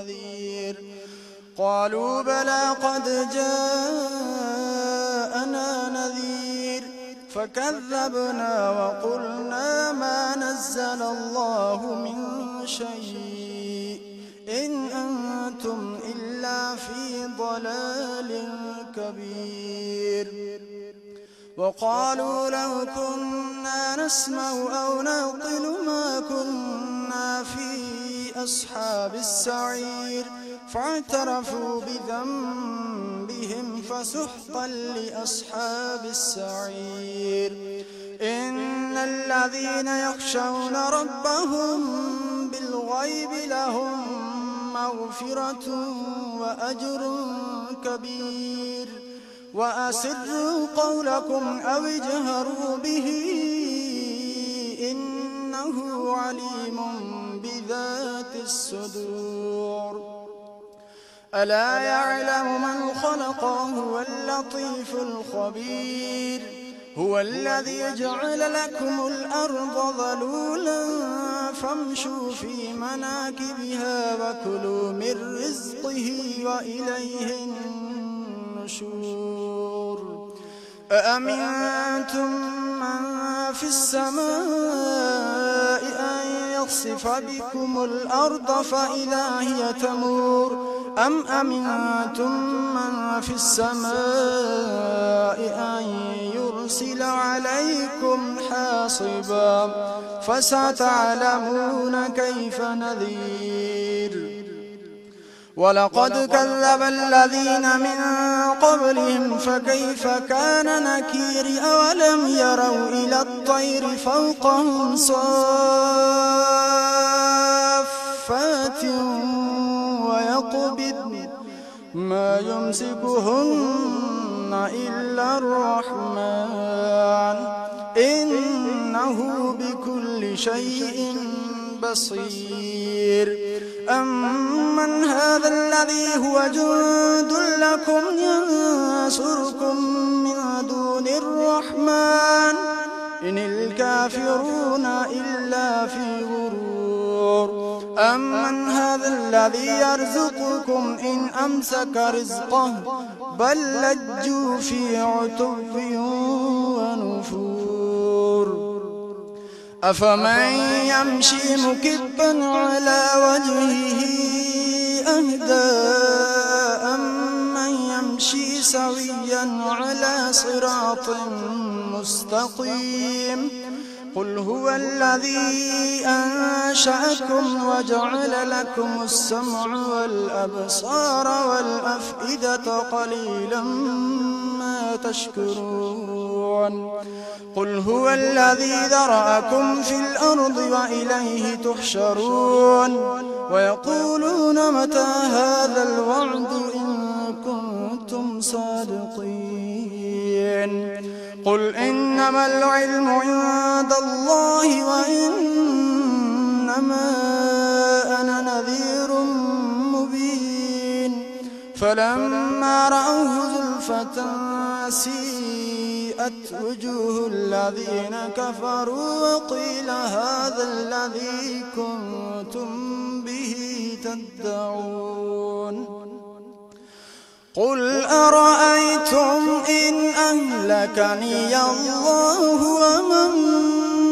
نذير قالوا بلى قد جاءنا نذير فكذبنا وقلنا ما نزل الله من شيء إن أنتم إلا في ضلال كبير وقالوا لو كنا نسمع أو نعقل ما كنا في أصحاب السعير فاعترفوا بذنبهم فسحقا لأصحاب السعير إن الذين يخشون ربهم بالغيب لهم مغفرة وأجر كبير وأسروا قولكم أو اجهروا به إنه عليم بذات الصدور ألا يعلم من خلق وهو اللطيف الخبير هو الذي جعل لكم الأرض ذلولا فامشوا في مناكبها وكلوا من رزقه وإليه النشور أأمنتم من في السماء أن يخسف بكم الأرض فإذا هي تمور أم أمنتم من في السماء أن يرسل عليكم حاصبا فستعلمون كيف نذير ولقد كذب الذين من قبلهم فكيف كان نكير أولم يروا إلى الطير فوقهم صافات ويقبضن ما يمسكهن إلا الرحمن إنه بكل شيء بصير أمن هذا الذي هو جند لكم ينصركم من دون الرحمن إن الكافرون إلا في غرور أمن هذا الذي يرزقكم إن أمسك رزقه بل لجوا في عتو ونفور أفمن يمشي مكبا على وجهه أهدى أمن يمشي سويا على صراط مستقيم قل هو الذي أنشأكم وجعل لكم السمع والأبصار والأفئدة قليلا ما تشكرون قل هو الذي ذرأكم في الأرض وإليه تحشرون ويقولون متى هذا الوعد إن كنتم صادقين قل إنما العلم عند الله وإنما أنا نذير مبين فلما رأوه زلفة سيئت وجوه الذين كفروا وقيل هذا الذي كنتم به تدعون قل أرأيتم إن أهلكني الله ومن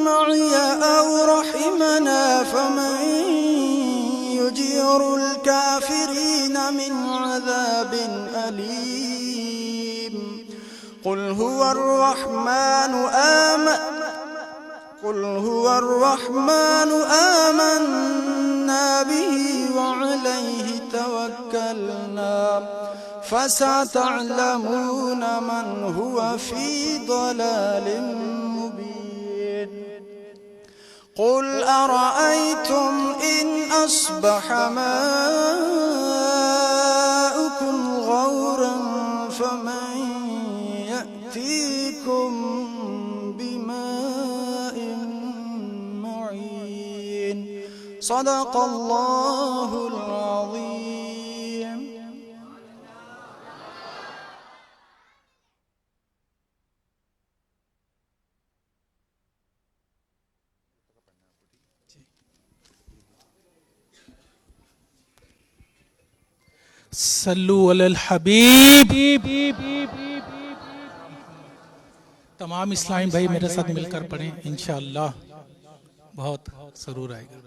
معي أو رحمنا فمن يجير الكافرين من عذاب أليم قل هو الرحمن آمنا به وعليه توكلنا فستعلمون من هو في ضلال مبين قل أرأيتم إن أصبح ماؤكم غورا فمن يأتيكم بماء معين صدق الله العظيم. صلو علی الحبیب. تمام اسلامی بھائی میرے ساتھ مل کر پڑھیں انشاءاللہ بہت سرور آئے گا.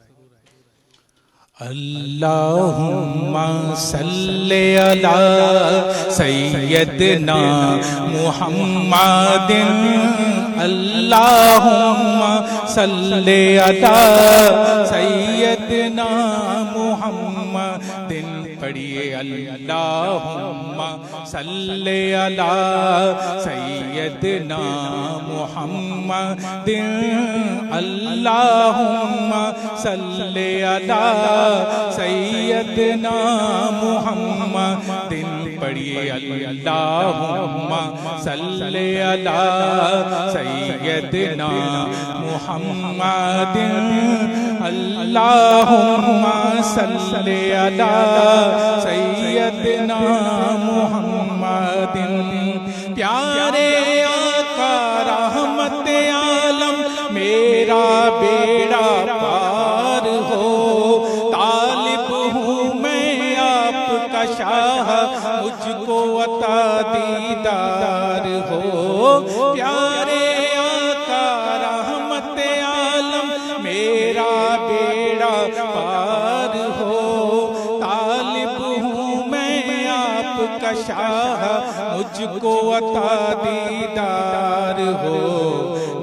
اللہم صلی علی سیدنا محمد. اللہم صلی علی سیدنا محمد. پڑھیے اللہم صلی علی سیدنا محمد. اللہم صلی علی سیدنا محمد. پڑھیے اللہم صلی علی سیدنا محمد. اللہم صلی علی سیدنا محمد. پیارے آقا رحمت عالم میرا بیڑا پار ہو. طالب ہوں میں آپ کا شاہ مجھ کو عطا دیدار ہو. پیارے آقا رحمت عالم میرا بیڑا پار ہو. طالب ہوں میں آپ کا شاہ مجھ کو عطا دیدار ہو.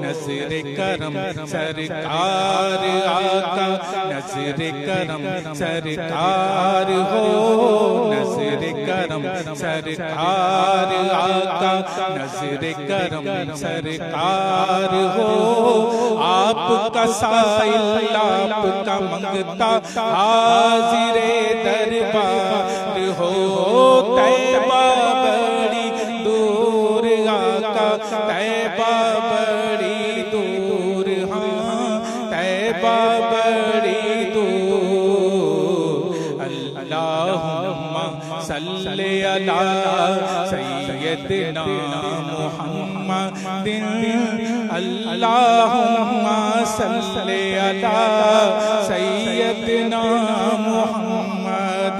نظر کرم سرکار آقا نظر کرم سرکار ہو. نظر کرم سرکار آقا نظر کرم سرکار ہو. آپ کا سائل آپ کا منگتا حاضر دربار ہو. طیبہ بڑی دور آقا طیبہ بڑی دور. ہاں طیبہ بڑی دور. اللہم صلی علی سیدنا محمد. اللہم صلی علی سیدنا محمد.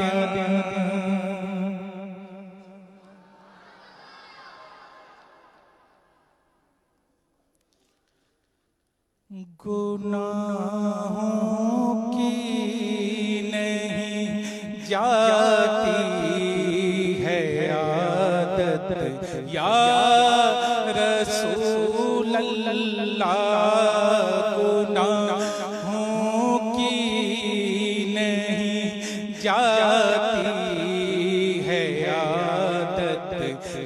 گناہوں کی نہیں جاتی ہے عادت یا رسول اللہ. گناہوں کی نہیں جاتی ہے عادت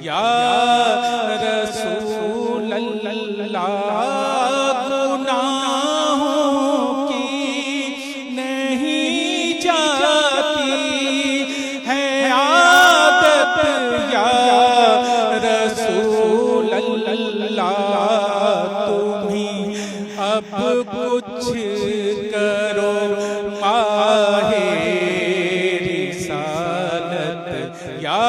یا رسول اللہ. کچھ کرو ماہ رسالت یا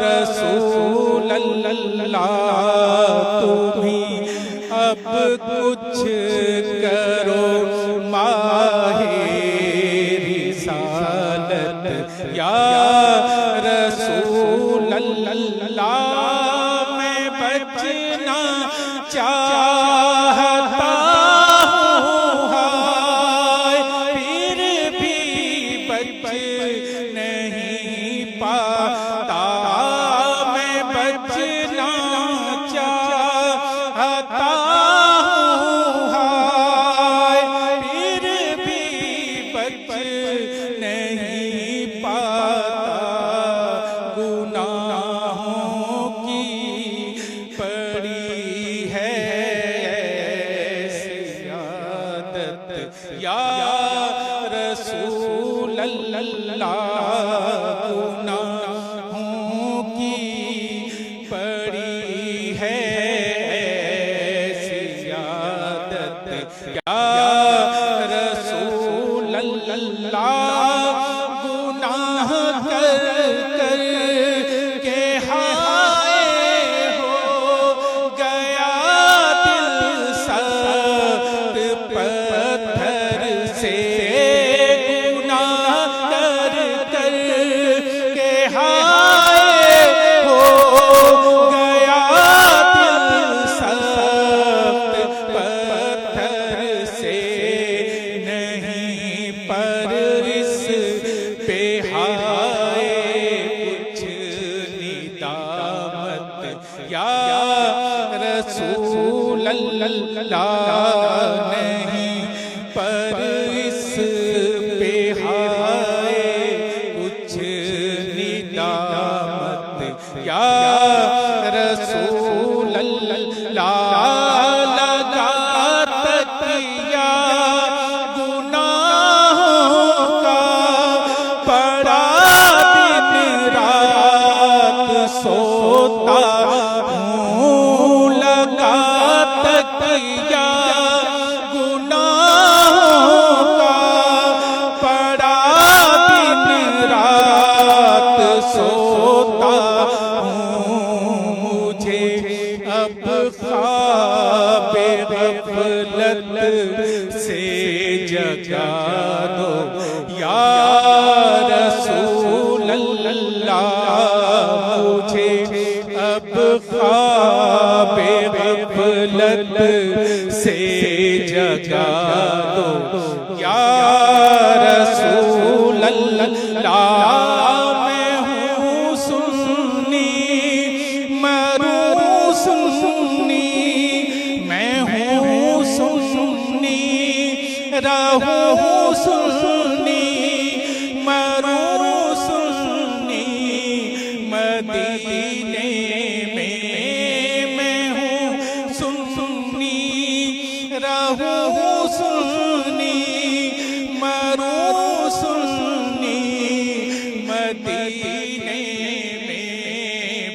رسول اللہ. تمہیں اب کچھ کرو ماہ رسالت یا رسول اللہ. میں بچنا چاہتا نہیں پاتا. میں بچنا چاہتا ہوں پھر بھی بچ نہیں پاتا. گناہوں کی پڑی ہے عادت یا رسول اللہ. گناہوں کی پڑی ہے عادت یا رسول اللہ. گناہ کر کر کے ہائے ہو گیا دل سخت پتھر سے. گناہ کر کر سوتا ہوں لگا تکیا گناہوں کا پڑا دن رات سوتا ہوں مجھے اب خواب غفلت سے جگا دو یا رسول اللہ مجھے اب خواب غفلت سے جگا دو یا رسول اللہ میں ہوں سنی مروں سنی میں ہوں سنی رہوں سنی مروں سنی مدینے میں ہوں سنی رہوں سنی مروں سنی مدینے میں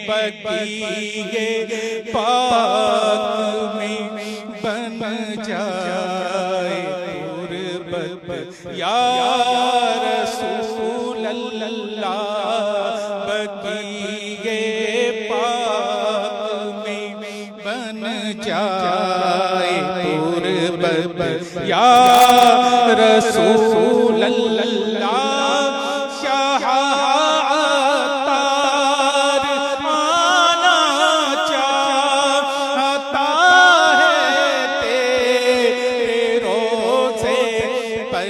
بقیے پاک میں بن جائے قربت یا رسول اللہ بقیے پاک میں بن جائے قربت یا رسول اللہ شاہ عطار آنا چاہتا ہے تیرے روزے پر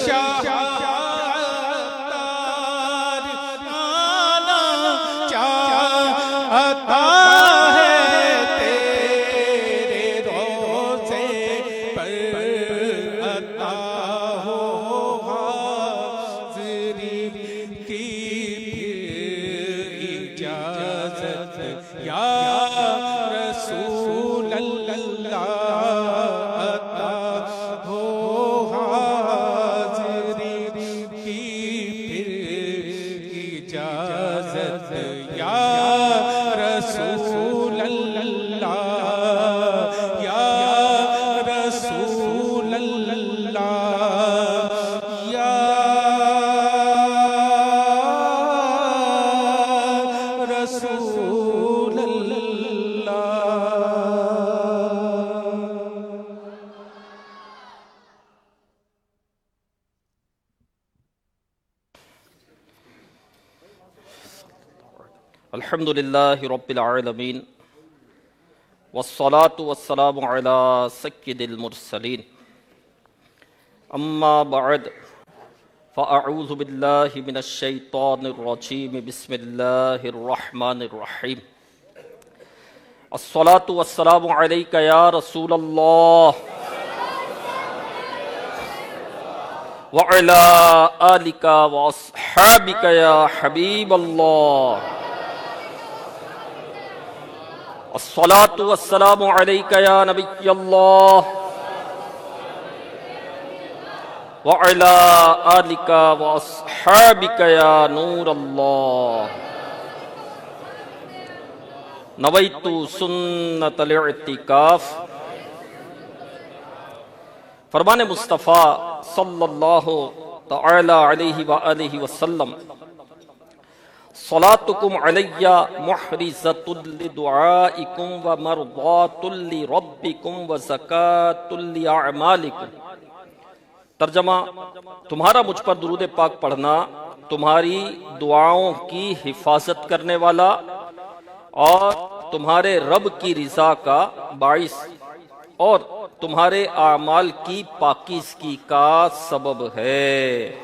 شاہ عطار آنا چاہتا ہے تیرے روزے پر عطا ہو حاضری کی اجازت یا رسول اللہ عطا ہو حاضری کی اجازت یا رسول اللہ یا رسول اللہ یا رسول اللہ. الحمد للہ رب العالمین والصلاة والسلام علی سید المرسلین اما بعد فاعوذ باللہ من الشیطان الرجیم بسم اللہ الرحمن الرحیم الصلاة والسلام علیک یا رسول اللہ وعلی آلک واصحابک یا حبیب اللہ الصلاة والسلام علیک یا نبی اللہ وعلی آلک واصحابک یا نور اللہ نویت سنت الاعتکاف. فرمان مصطفیٰ صلی اللہ تعالی علیہ وآلہ وسلم صلاتکم علی محرزۃ لدعائکم ومرضاۃ لربکم وزکاۃ لاعمالکم. ترجمہ: تمہارا مجھ پر درود پاک پڑھنا تمہاری دعاؤں کی حفاظت کرنے والا اور تمہارے رب کی رضا کا باعث اور تمہارے اعمال کی پاکیزگی کا سبب ہے.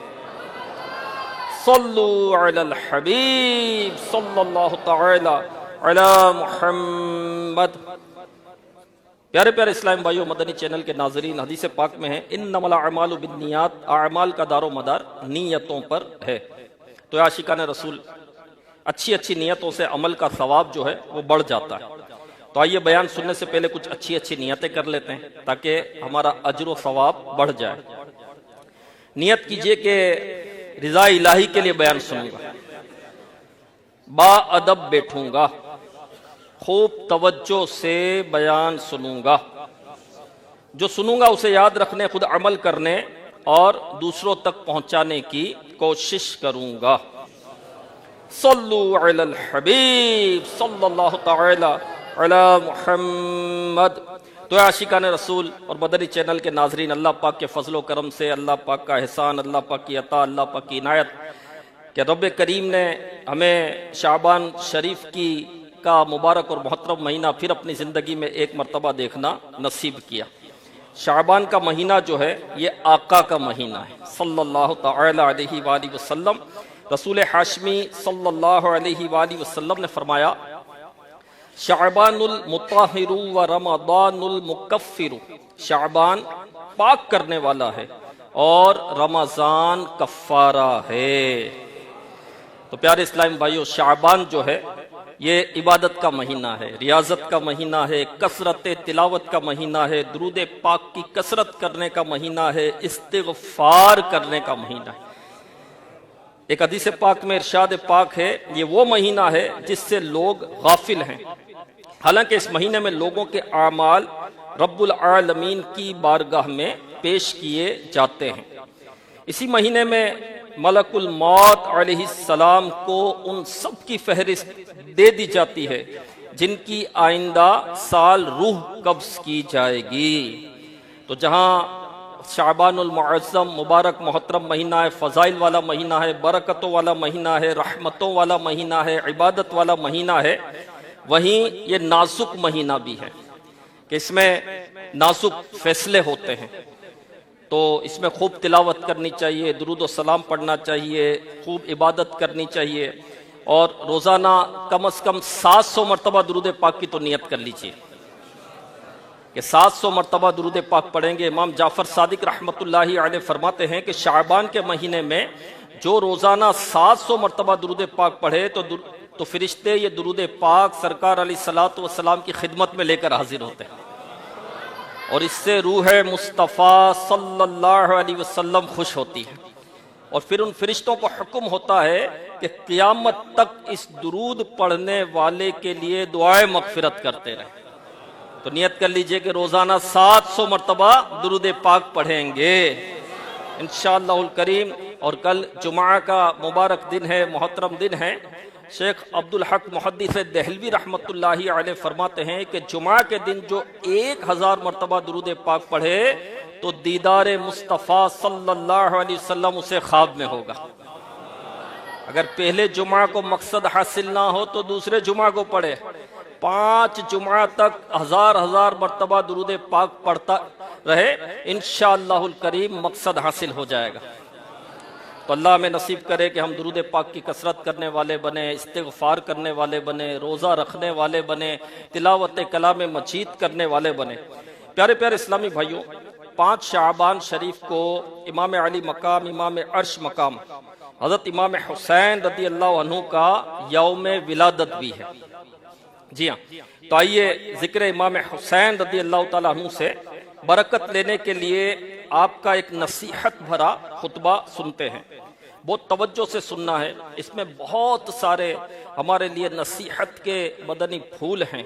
صلو علی الحبیب صلی اللہ تعالی علی محمد. پیارے پیارے اسلام بھائیو، مدنی چینل کے ناظرین، حدیث پاک میں ہے انما الاعمال بالنیات، اعمال کا دار و مدار نیتوں پر ہے. تو عاشقان رسول اچھی اچھی نیتوں سے عمل کا ثواب جو ہے وہ بڑھ جاتا ہے. تو آئیے بیان سننے سے پہلے کچھ اچھی اچھی نیتیں کر لیتے ہیں تاکہ ہمارا اجر و ثواب بڑھ جائے. نیت کیجئے کہ رضا الہی کے لیے بیان سنوں گا. با ادب بیٹھوں گا، خوب توجہ سے بیان سنوں گا، جو سنوں گا اسے یاد رکھنے، خود عمل کرنے اور دوسروں تک پہنچانے کی کوشش کروں گا۔ صلو علی الحبیب صلی اللہ تعالی علی محمد۔ تو عاشقان رسول اور مدنی چینل کے ناظرین، اللہ پاک کے فضل و کرم سے، اللہ پاک کا احسان، اللہ پاک کی عطا، اللہ پاک کی عنایت کہ رب کریم نے ہمیں شعبان شریف کا مبارک اور محترم مہینہ پھر اپنی زندگی میں ایک مرتبہ دیکھنا نصیب کیا۔ شعبان کا مہینہ جو ہے یہ آقا کا مہینہ ہے صلی اللہ تعالی علیہ وآلہ وسلم۔ رسول ہاشمی صلی اللہ علیہ وآلہ وسلم نے فرمایا، شعبان المطہر و رمضان المکفر، شعبان پاک کرنے والا ہے اور رمضان کفارہ ہے۔ تو پیارے اسلام بھائیو، شعبان جو ہے یہ عبادت کا مہینہ ہے، ریاضت کا مہینہ ہے، کثرت تلاوت کا مہینہ ہے، درود پاک کی کثرت کرنے کا مہینہ ہے، استغفار کرنے کا مہینہ ہے۔ ایک حدیث پاک میں ارشاد پاک ہے، یہ وہ مہینہ ہے جس سے لوگ غافل ہیں، حالانکہ اس مہینے میں لوگوں کے اعمال رب العالمین کی بارگاہ میں پیش کیے جاتے ہیں۔ اسی مہینے میں ملک الموت علیہ السلام کو ان سب کی فہرست دے دی جاتی ہے جن کی آئندہ سال روح قبض کی جائے گی۔ تو جہاں شعبان المعظم مبارک محترم مہینہ ہے، فضائل والا مہینہ ہے، برکتوں والا مہینہ ہے، رحمتوں والا مہینہ ہے، عبادت والا مہینہ ہے، وہیں یہ نازک مہینہ بھی ہے کہ اس میں نازک فیصلے ہوتے ہیں۔ تو اس میں خوب تلاوت کرنی چاہیے، درود و سلام پڑھنا چاہیے، خوب عبادت کرنی چاہیے، اور روزانہ کم از کم 700 مرتبہ درود پاک کی تو نیت کر لیجیے کہ 700 مرتبہ درود پاک پڑھیں گے۔ امام جعفر صادق رحمۃ اللہ علیہ فرماتے ہیں کہ شعبان کے مہینے میں جو روزانہ 700 مرتبہ درود پاک پڑھے تو فرشتے یہ درود پاک سرکار علیہ الصلوۃ والسلام کی خدمت میں لے کر حاضر ہوتے ہیں، اور اس سے روح مصطفیٰ صلی اللہ علیہ وسلم خوش ہوتی ہے، اور پھر ان فرشتوں کو حکم ہوتا ہے کہ قیامت تک اس درود پڑھنے والے کے لیے دعائے مغفرت کرتے رہیں۔ تو نیت کر لیجئے کہ روزانہ 700 مرتبہ درود پاک پڑھیں گے انشاءاللہ الکریم۔ اور کل جمعہ کا مبارک دن ہے، محترم دن ہے۔ شیخ عبدالحق محدث دہلوی رحمۃ اللہ علیہ فرماتے ہیں کہ جمعہ کے دن جو 1000 مرتبہ درود پاک پڑھے تو دیدار مصطفیٰ صلی اللہ علیہ وسلم اسے خواب میں ہوگا۔ اگر پہلے جمعہ کو مقصد حاصل نہ ہو تو دوسرے جمعہ کو پڑھے، 5 جمعہ تک 1000 مرتبہ درود پاک پڑھتا رہے، انشاءاللہ الکریم مقصد حاصل ہو جائے گا۔ تو اللہ ہمیں نصیب کرے کہ ہم درود پاک کی کثرت کرنے والے بنے، استغفار کرنے والے بنے، روزہ رکھنے والے بنے، تلاوت کلام مجید کرنے والے بنے۔ پیارے پیارے اسلامی بھائیوں، 5 شعبان شریف کو امام علی مقام، امام عرش مقام حضرت امام حسین رضی اللہ عنہ کا یوم ولادت بھی ہے۔ جی ہاں، تو آئیے ذکر امام حسین رضی اللہ تعالیٰ عنہ سے برکت لینے کے لیے آپ کا ایک نصیحت بھرا خطبہ سنتے ہیں۔ بہت توجہ سے سننا ہے، اس میں بہت سارے ہمارے لیے نصیحت کے مدنی پھول ہیں۔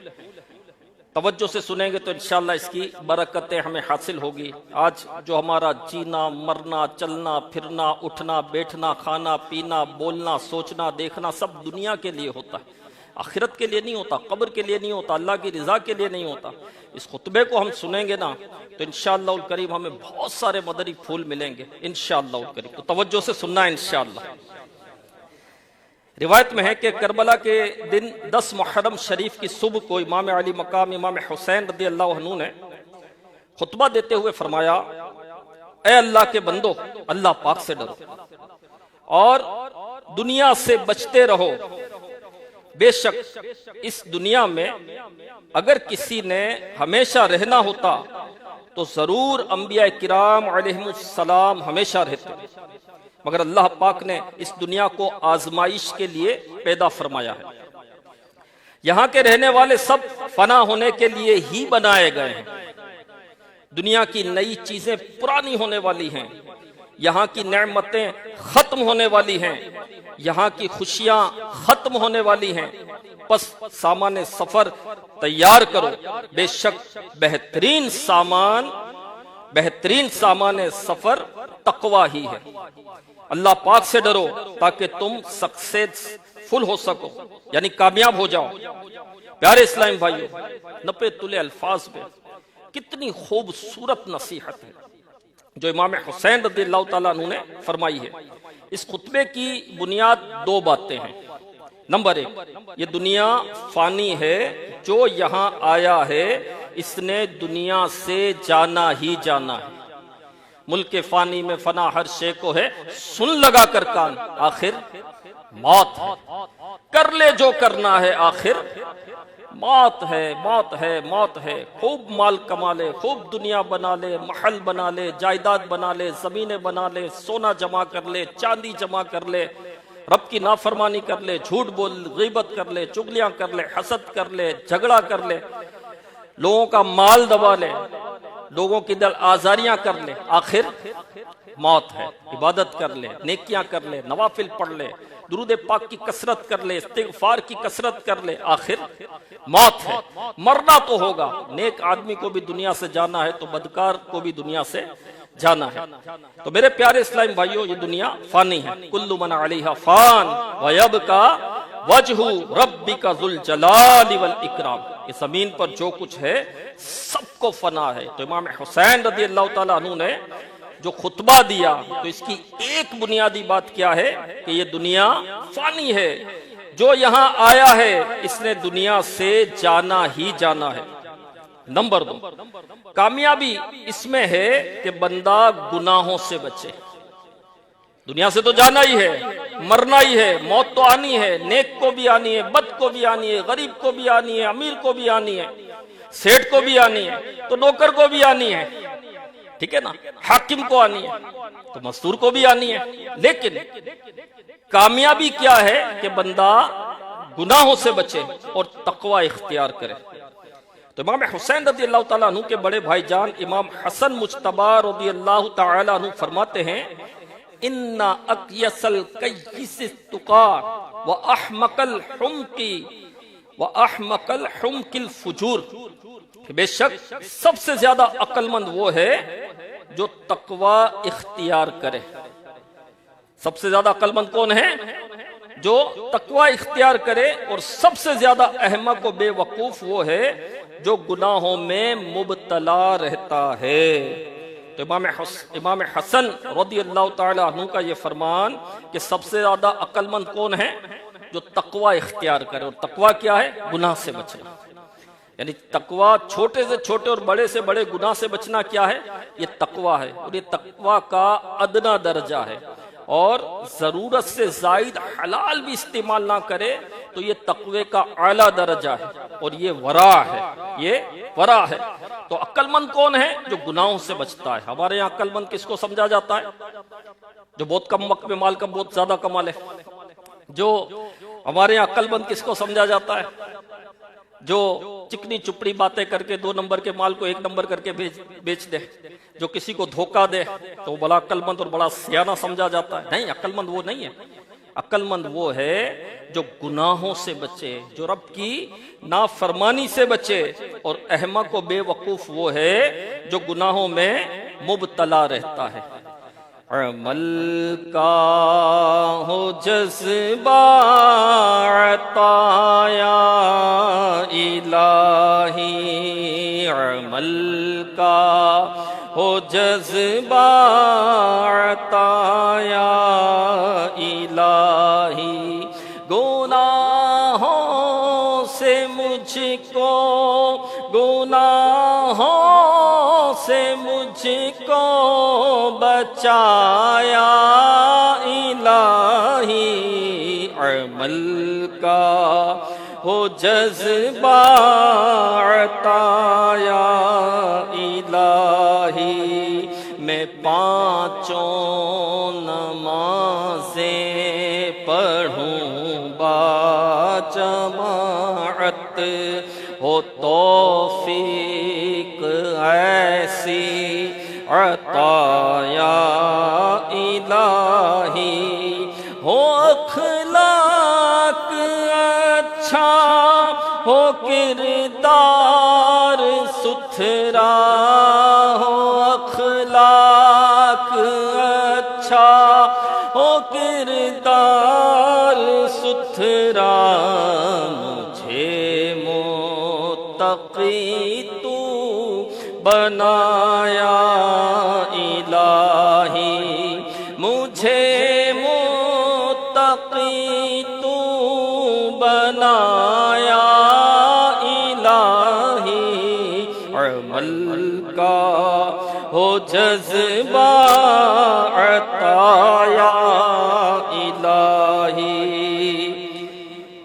توجہ سے سنیں گے تو انشاءاللہ اس کی برکتیں ہمیں حاصل ہوگی۔ آج جو ہمارا جینا، مرنا، چلنا، پھرنا، اٹھنا، بیٹھنا، کھانا، پینا، بولنا، سوچنا، دیکھنا سب دنیا کے لیے ہوتا ہے، آخرت کے لیے نہیں ہوتا، قبر کے لیے نہیں ہوتا، اللہ کی رضا کے لیے نہیں ہوتا۔ اس خطبے کو ہم سنیں گے نا تو انشاءاللہ الکریم ہمیں بہت سارے مدنی پھول ملیں گے انشاءاللہ الکریم۔ تو توجہ سے سننا ہے انشاءاللہ۔ روایت میں ہے کہ کربلا کے دن 10 محرم شریف کی صبح کو امام علی مقام امام حسین رضی اللہ عنہ نے خطبہ دیتے ہوئے فرمایا، اے اللہ کے بندو، اللہ پاک سے ڈرو اور دنیا سے بچتے رہو۔ بے شک اس دنیا میں اگر کسی نے ہمیشہ رہنا ہوتا تو ضرور انبیاء کرام علیہم السلام ہمیشہ رہتے، مگر اللہ پاک نے اس دنیا کو آزمائش کے لیے پیدا فرمایا ہے۔ یہاں کے رہنے والے سب فنا ہونے کے لیے ہی بنائے گئے ہیں۔ دنیا کی نئی چیزیں پرانی ہونے والی ہیں، یہاں کی نعمتیں ختم ہونے والی ہیں، یہاں کی خوشیاں ختم ہونے والی ہیں، پس سامان سفر تیار کرو، بے شک بہترین سامان سفر تقوی ہی ہے۔ اللہ پاک سے ڈرو تاکہ تم سکسیسفل ہو سکو، یعنی کامیاب ہو جاؤ۔ پیارے اسلام بھائیو، نپے تلے الفاظ میں کتنی خوبصورت نصیحت ہے جو امام حسین رضی اللہ تعالیٰ عنہ نے فرمائی ہے۔ اس خطبے کی بنیاد دو باتیں ہیں۔ نمبر ایک، یہ دنیا فانی ہے، جو یہاں آیا ہے اس نے دنیا سے جانا ہی جانا ہے۔ ملک فانی میں فنا ہر شے کو ہے، سن لگا کر کان، آخر موت ہے، کر لے جو کرنا ہے، آخر موت ہے، موت ہے، موت ہے۔ خوب مال کما لے، خوب دنیا بنا لے، محل بنا لے، جائیداد بنا لے، زمینیں بنا لے، سونا جمع کر لے، چاندی جمع کر لے، رب کی نافرمانی کر لے، جھوٹ بول، غیبت کر لے، چغلیاں کر لے، حسد کر لے، جھگڑا کر لے، لوگوں کا مال دبا لے، لوگوں کی دل آزاریاں کر لے، آخر موت ہے۔ عبادت کر لے، نیکیاں کر لے، نوافل پڑھ لے، درود پاک کی کثرت کر لے، استغفار کی کثرت کر لے، آخر موت ہے۔ مرنا تو ہوگا، نیک آدمی کو بھی دنیا سے جانا ہے تو بدکار کو بھی دنیا سے جانا ہے۔ تو میرے پیارے اسلامی بھائیوں، یہ دنیا فانی ہے، کل من علیہا فان ویبقی وجہ ربک ذو الجلال والاکرام۔ اس زمین پر جو کچھ ہے سب کو فنا ہے۔ تو امام حسین رضی اللہ تعالیٰ عنہ نے جو خطبہ دیا تو اس کی ایک بنیادی بات کیا ہے کہ یہ دنیا فانی ہے، جو یہاں آیا ہے اس نے دنیا سے جانا ہی جانا ہے۔ نمبر دو، کامیابی اس میں ہے کہ بندہ گناہوں سے بچے۔ دنیا سے تو جانا ہی ہے، مرنا ہی ہے، موت تو آنی ہے، نیک کو بھی آنی ہے، بد کو بھی آنی ہے، غریب کو بھی آنی ہے، امیر کو بھی آنی ہے، سیٹھ کو بھی آنی ہے تو نوکر کو بھی آنی ہے، ٹھیک ہے نا، حاکم کو آنی ہے تو مزدور کو بھی آنی ہے۔ لیکن کامیابی کیا ہے کہ بندہ گناہوں سے بچے اور تقوی اختیار کرے۔ تو امام حسین رضی اللہ تعالیٰ عنہ کے بڑے بھائی جان امام حسن مجتبی رضی اللہ تعالیٰ عنہ فرماتے ہیں، ان اقیس القیس التقی واحمق الحمق الفجور، بے شک سب سے زیادہ عقل مند وہ ہے جو تقوی اختیار کرے۔ سب سے زیادہ عقل مند کون ہے؟ جو تقوی اختیار کرے۔ اور سب سے زیادہ احمق و بے وقوف وہ ہے جو گناہوں میں مبتلا رہتا ہے۔ تو امام حسن رضی اللہ تعالی عنہ کا یہ فرمان کہ سب سے زیادہ عقل مند کون ہے؟ جو تقوی اختیار کرے۔ اور تقوی کیا ہے؟ گناہ سے بچنا، یعنی تقوی چھوٹے سے چھوٹے اور بڑے سے بڑے گناہ سے بچنا کیا ہے؟ یہ تقوی ہے، اور یہ تقوی کا ادنا درجہ ہے۔ اور ضرورت سے زائد حلال بھی استعمال نہ کرے تو یہ تقوی کا اعلیٰ درجہ ہے، اور یہ ورع ہے، یہ ورع ہے۔ تو عقل مند کون ہے؟ جو گناہوں سے بچتا ہے۔ ہمارے یہاں عقل مند کس کو سمجھا جاتا ہے؟ جو بہت کم وقت میں مال کا بہت زیادہ کما لے۔ جو ہمارے یہاں عقل مند کس کو سمجھا جاتا ہے؟ جو چکنی چپڑی باتیں کر کے 2 نمبر کے مال کو 1 نمبر کر کے بیچ دے، جو کسی کو دھوکہ دے تو وہ بڑا عقل مند اور بڑا سیانہ سمجھا جاتا ہے۔ نہیں، عقل مند وہ نہیں ہے۔ عقل مند وہ ہے جو گناہوں سے بچے، جو رب کی نافرمانی سے بچے، اور احمق و بے وقوف وہ ہے جو گناہوں میں مبتلا رہتا ہے۔ عمل کا ہو جذبہ عطا یا الہی، عمل کا ہو جذبہ عطا یا الہی، گناہوں سے مجھ کو، گناہوں سے مجھ کو بچایا الہی، عمل کا ہو جذبہ عطا یا الہی، میں 5 نمازیں پڑھوں باجماعت، ہو توفیق ایسی عطا یا ہو اخلاق اچھا ہو کردار ستھرا ہو اخلاق اچھا ہو کردار ستھرا مجھے متقی تو بنایا الہی مجھے متقی تو بنایا الہی عمل کا ہو جذبہ عطایا الہی۔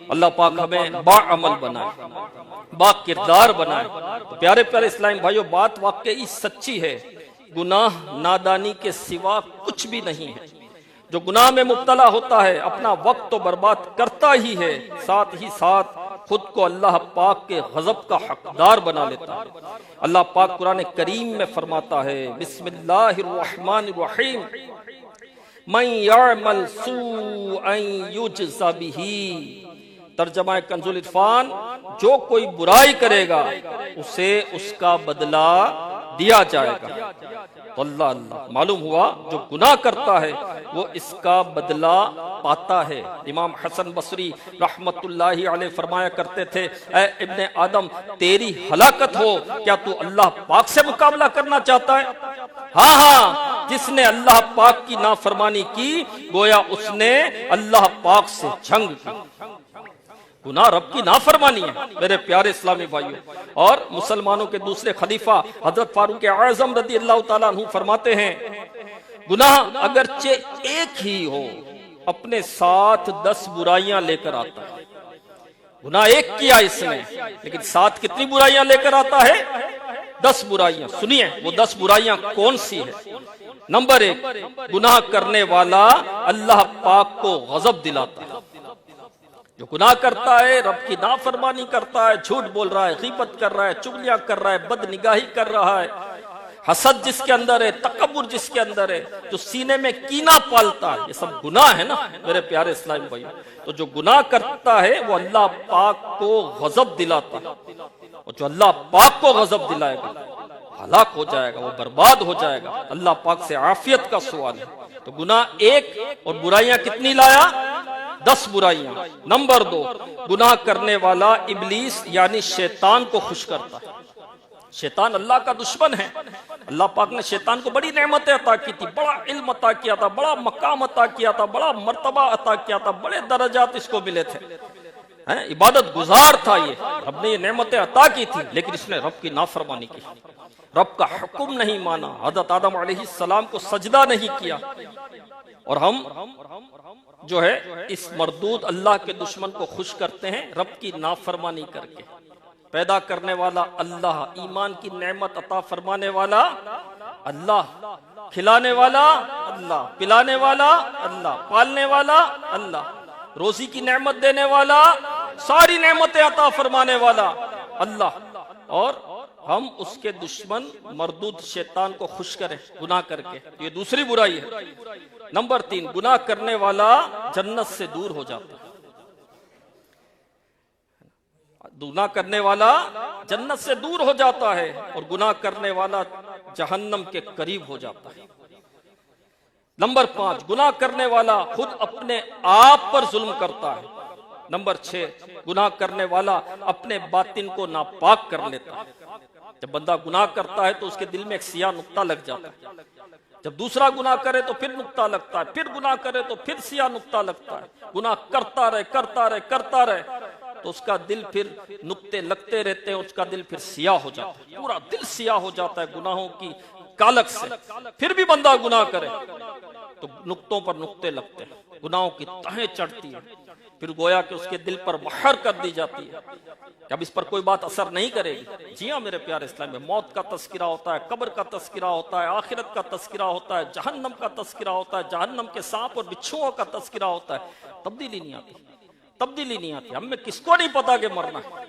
اللہ پاک ہمیں با عمل بنائے، با کردار بنائے۔ تو پیارے پیارے اسلامی بھائیو، بات واقعی سچی ہے، گناہ نادانی کے سوا کچھ بھی نہیں ہے۔ جو گناہ میں مبتلا ہوتا ہے اپنا وقت تو برباد کرتا ہی ہے، ساتھ ہی ساتھ خود کو اللہ پاک کے غضب کا حقدار بنا لیتا ہے۔ اللہ پاک قرآن کریم میں فرماتا ہے، بسم اللہ الرحمن الرحیم، من یعمل سوءا یجز بہ، ترجمہ کنز العرفان، جو کوئی برائی کرے گا اسے اس کا بدلہ دیا جائے گا۔ تو اللہ معلوم ہوا جو گناہ کرتا ہے وہ اس کا بدلہ پاتا ہے۔ امام حسن بصری رحمت اللہ علیہ فرمایا کرتے تھے، اے ابن آدم تیری ہلاکت ہو، کیا تو اللہ پاک سے مقابلہ کرنا چاہتا ہے؟ ہاں ہاں، جس نے اللہ پاک کی نافرمانی کی گویا اس نے اللہ پاک سے جنگ کی۔ گناہ رب کی نافرمانی ہے میرے پیارے اسلامی بھائیوں۔ اور مسلمانوں کے دوسرے خلیفہ حضرت فاروق اعظم رضی اللہ تعالیٰ عنہ فرماتے ہیں، گناہ اگرچہ ایک ہی ہو اپنے ساتھ 10 برائیاں لے کر آتا ہے۔ گناہ ایک کیا اس نے، لیکن ساتھ کتنی برائیاں لے کر آتا ہے؟ 10 برائیاں۔ سنیے وہ 10 برائیاں کون سی ہیں؟ نمبر 1، گناہ کرنے والا اللہ پاک کو غضب دلاتا ہے۔ جو گناہ کرتا ہے، رب کی نافرمانی کرتا ہے، جھوٹ بول رہا ہے، غیبت کر رہا ہے، چغلیاں کر رہا ہے، بد نگاہی کر رہا ہے، حسد جس کے اندر ہے، تکبر جس کے اندر ہے، جو سینے میں کینہ پالتا ہے، یہ سب گناہ ہے نا میرے پیارے اسلامی بھائیوں۔ تو جو گناہ کرتا ہے وہ اللہ پاک کو غضب دلاتا ہے، اور جو اللہ پاک کو غضب دلائے گا ہلاک ہو جائے گا، وہ برباد ہو جائے گا۔ اللہ پاک سے عافیت کا سوال ہے۔ تو گناہ ایک اور برائیاں کتنی لایا؟ 10 برائیاں۔ نمبر 2، گناہ کرنے والا ابلیس یعنی شیطان کو خوش کرتا ہے۔ شیطان اللہ کا دشمن ہے۔ اللہ پاک نے شیطان کو بڑی نعمتیں عطا کی تھی، بڑا علم عطا کیا تھا، بڑا مقام عطا کیا تھا، بڑا مرتبہ عطا کیا تھا، بڑے درجات اس کو ملے تھے، عبادت گزار تھا یہ، رب نے یہ نعمتیں عطا کی تھی، لیکن اس نے رب کی نافرمانی کی، رب کا حکم نہیں مانا، حضرت آدم علیہ السلام کو سجدہ نہیں کیا۔ اور ہم جو ہے اس مردود اللہ کے دشمن کو خوش کرتے ہیں رب کی نافرمانی کر کے۔ پیدا کرنے والا اللہ، ایمان کی نعمت عطا فرمانے والا اللہ، کھلانے والا اللہ، پلانے والا اللہ، پالنے والا اللہ، روزی کی نعمت دینے والا، ساری نعمتیں عطا فرمانے والا اللہ، اور ہم اس کے دشمن مردود شیطان کو خوش کریں گناہ کر کے، یہ دوسری برائی ہے۔ نمبر 3، گناہ کرنے والا جنت سے دور ہو جاتا ہے۔ گناہ کرنے والا جنت سے دور ہو جاتا ہے، اور گناہ کرنے والا جہنم کے قریب ہو جاتا ہے۔ نمبر 5، گناہ کرنے والا خود اپنے آپ پر ظلم کرتا ہے۔ نمبر 6، گناہ کرنے والا اپنے باطن کو ناپاک کر لیتا ہے۔ جب بندہ گناہ کرتا ہے تو اس کے دل میں ایک سیاہ نقطہ لگ جاتا ہے، جب دوسرا گناہ کرے تو پھر نقطہ لگتا ہے، پھر گناہ کرے تو پھر سیاہ نقطہ لگتا ہے، گناہ کرتا رہے کرتا رہے کرتا رہے تو اس کا دل پھر نقطے لگتے رہتے ہیں، اس کا دل پھر سیاہ ہو جاتا ہے، پورا دل سیاہ ہو جاتا ہے گناہوں کی کالک سے۔ پھر بھی بندہ گناہ کرے تو نقطوں پر نقطے لگتے ہیں، گناہوں کی تہیں چڑھتی ہیں، پھر گویا کہ اس کے دل پر مہر کر دی جاتی ہے، اب اس پر کوئی بات اثر نہیں کرے گی۔ جی ہاں میرے پیارے اسلام میں موت کا تذکرہ ہوتا ہے، قبر کا تذکرہ ہوتا ہے، آخرت کا تذکرہ ہوتا ہے، جہنم کا تذکرہ ہوتا ہے، جہنم کے سانپ اور بچھوؤں کا تذکرہ ہوتا ہے، تبدیلی نہیں آتی، تبدیلی نہیں آتی۔ ہم میں کس کو نہیں پتا کہ مرنا ہے،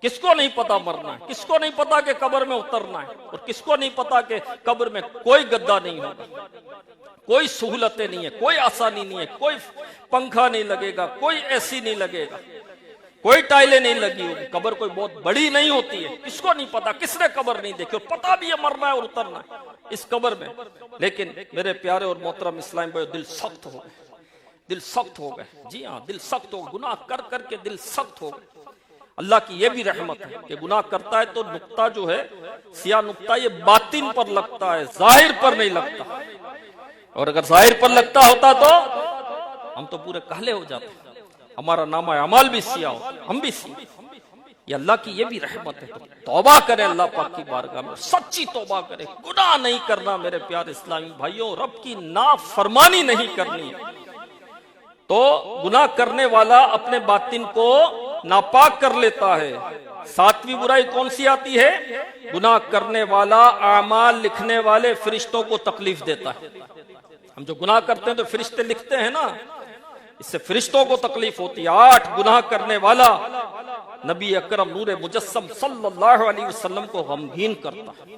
کس کو نہیں پتا مرنا ہے؟ کس کو نہیں پتا کہ قبر میں اترنا ہے؟ اور کس کو نہیں پتا کہ قبر میں کوئی گدا نہیں ہوگا، کوئی سہولتیں نہیں ہے، کوئی آسانی نہیں ہے، کوئی پنکھا نہیں لگے گا، کوئی اے سی نہیں لگے گا، کوئی ٹائلیں نہیں لگی ہوگی، قبر کوئی بہت بڑی نہیں ہوتی ہے، کس کو نہیں پتا؟ کس نے قبر نہیں دیکھی اور پتا بھی ہے مرنا ہے اور اترنا ہے اس قبر میں؟ لیکن میرے پیارے اور محترم اسلام بھائی، دل سخت ہو گئے، دل سخت ہو گئے، جی ہاں دل سخت ہو گئے، گناہ کر کر کے دل سخت ہو گئے۔ اللہ کی یہ بھی رحمت ہے کہ گناہ کرتا ہے تو نقطہ جو ہے سیاہ نقطہ یہ باطن پر لگتا ہے، ظاہر پر نہیں لگتا، اور اگر ظاہر پر لگتا ہوتا تو ہم تو پورے کالے ہو جاتے، ہمارا نامہ اعمال بھی سیاہ ہو، ہم بھی سیاہ۔ یہ اللہ کی یہ بھی رحمت ہے، توبہ کریں اللہ پاک کی بارگاہ میں، سچی توبہ کریں، گناہ نہیں کرنا میرے پیارے اسلامی بھائیوں، رب کی نافرمانی نہیں کرنی۔ تو گناہ کرنے والا اپنے باطن کو ناپاک کر لیتا ہے۔ ساتویں برائی کون سی آتی ہے؟ گناہ کرنے والا اعمال لکھنے والے فرشتوں کو تکلیف دیتا ہے۔ ہم جو گناہ کرتے ہیں تو فرشتے لکھتے ہیں نا، اس سے فرشتوں کو تکلیف ہوتی ہے۔ 8 گناہ کرنے والا نبی اکرم نور مجسم صلی اللہ علیہ وسلم کو غمگین کرتا ہے۔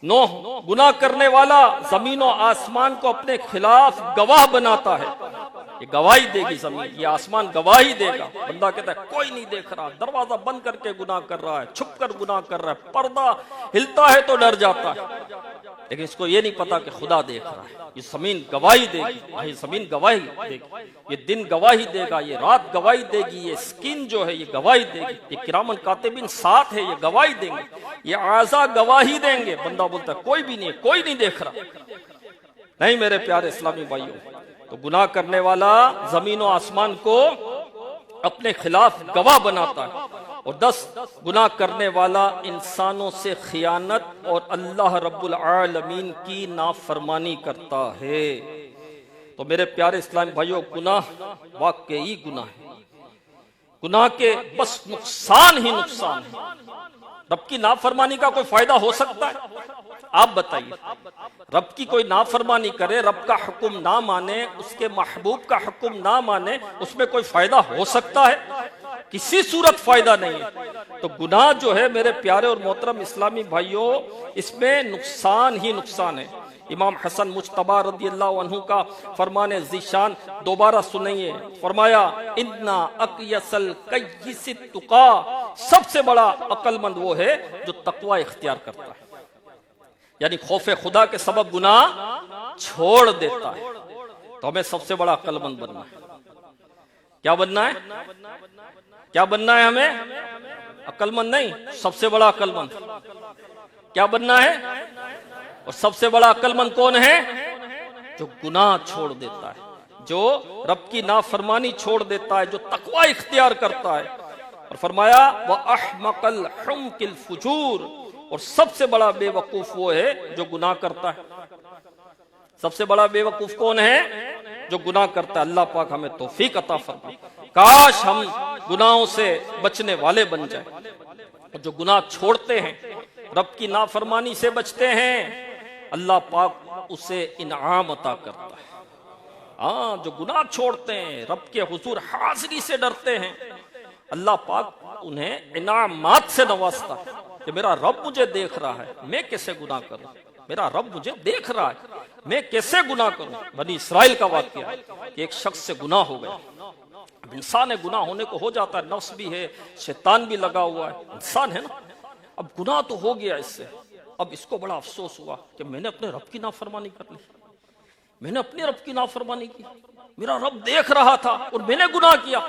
9 گناہ کرنے والا زمین و آسمان کو اپنے خلاف گواہ بناتا ہے۔ یہ گواہی دے گی زمین، یہ آسمان گواہی دے گا۔ بندہ کہتا ہے کوئی نہیں دیکھ رہا، دروازہ بند کر کے گناہ کر رہا ہے، چھپ کر گناہ کر رہا ہے، پردہ ہلتا ہے تو ڈر جاتا ہے، لیکن اس کو یہ نہیں پتا کہ خدا دیکھ رہا ہے۔ یہ زمین گواہی دے گی، یہ زمین گواہی دے گی، یہ دن گواہی دے گا، یہ رات گواہی دے گی، یہ سکین جو ہے یہ گواہی دے گی، یہ کرامن کاتبین ساتھ ہے، یہ گواہی دیں گے، یہ اعضاء گواہی دیں گے۔ بندہ بولتا ہے کوئی بھی نہیں ہے، کوئی نہیں دیکھ رہا۔ نہیں میرے پیارے اسلامی بھائیوں، تو گناہ کرنے والا زمین و آسمان کو اپنے خلاف گواہ بناتا ہے۔ اور 10 گناہ کرنے والا انسانوں سے خیانت اور اللہ رب العالمین کی نافرمانی کرتا ہے۔ تو میرے پیارے اسلامی بھائیوں، گناہ واقعی گناہ ہے، گناہ کے بس نقصان ہی نقصان ہے۔ رب کی نافرمانی کا کوئی فائدہ ہو سکتا ہے؟ آپ بتائیے، رب کی کوئی نافرمانی کرے، رب کا حکم نہ مانے، اس کے محبوب کا حکم نہ مانے، اس میں کوئی فائدہ ہو سکتا ہے؟ کسی صورت فائدہ نہیں ہے۔ تو گناہ جو ہے میرے پیارے اور محترم اسلامی بھائیوں، اس میں نقصان ہی نقصان ہے۔ امام حسن مجتبی رضی اللہ عنہ کا فرمان ذیشان دوبارہ سنیے، فرمایا اِنَّا أَقْيَسَ الْقَيِّسِ التُّقَى، سب سے بڑا عقل مند وہ ہے جو تقوی اختیار کرتا ہے، یعنی خوف خدا کے سبب گناہ چھوڑ دیتا ہے۔ تو ہمیں سب سے بڑا عقل مند بننا ہے۔ کیا بننا ہے؟ کیا بننا ہے ہمیں؟ عقل مند نہیں، سب سے بڑا عقل مند۔ کیا بننا ہے؟ اور سب سے بڑا عقل مند کون ہے؟ جو گناہ چھوڑ دیتا ہے، جو رب کی نافرمانی چھوڑ دیتا ہے، جو تقوی اختیار کرتا ہے۔ اور فرمایا وَأَحْمَقَ الْحُمْقِ الْفُجُورِ، اور سب سے بڑا بے وقوف وہ ہے جو گناہ کرتا ہے۔ سب سے بڑا بے وقوف کون ہے؟ جو گناہ کرتا ہے۔ اللہ پاک ہمیں توفیق عطا فرمائے، کاش ہم گناہوں سے بچنے والے بن جائیں، اور جو گناہ چھوڑتے ہیں، رب کی نافرمانی سے بچتے ہیں، اللہ پاک اسے انعام عطا کرتا ہے۔ ہاں، جو گناہ چھوڑتے ہیں، رب کے حضور حاضری سے ڈرتے ہیں، اللہ پاک انہیں انعامات سے نوازتا ہے کہ میرا رب مجھے دیکھ رہا ہے، میں کیسے گناہ کروں؟ میرا رب مجھے دیکھ رہا ہے، میں کیسے گناہ کروں؟ بنی اسرائیل کا واقعہ ہے کہ ایک شخص سے گناہ ہو گیا۔ اب انسان ہے، گناہ ہونے کو ہو جاتا ہے، نفس بھی ہے، شیطان بھی لگا ہوا ہے، انسان ہے نا۔ اب گناہ تو ہو گیا اس سے، اب اس کو بڑا افسوس ہوا کہ میں نے اپنے رب کی نافرمانی کر لی، میں نے اپنے رب کی نافرمانی کی، میرا رب دیکھ رہا تھا اور میں نے گناہ کیا۔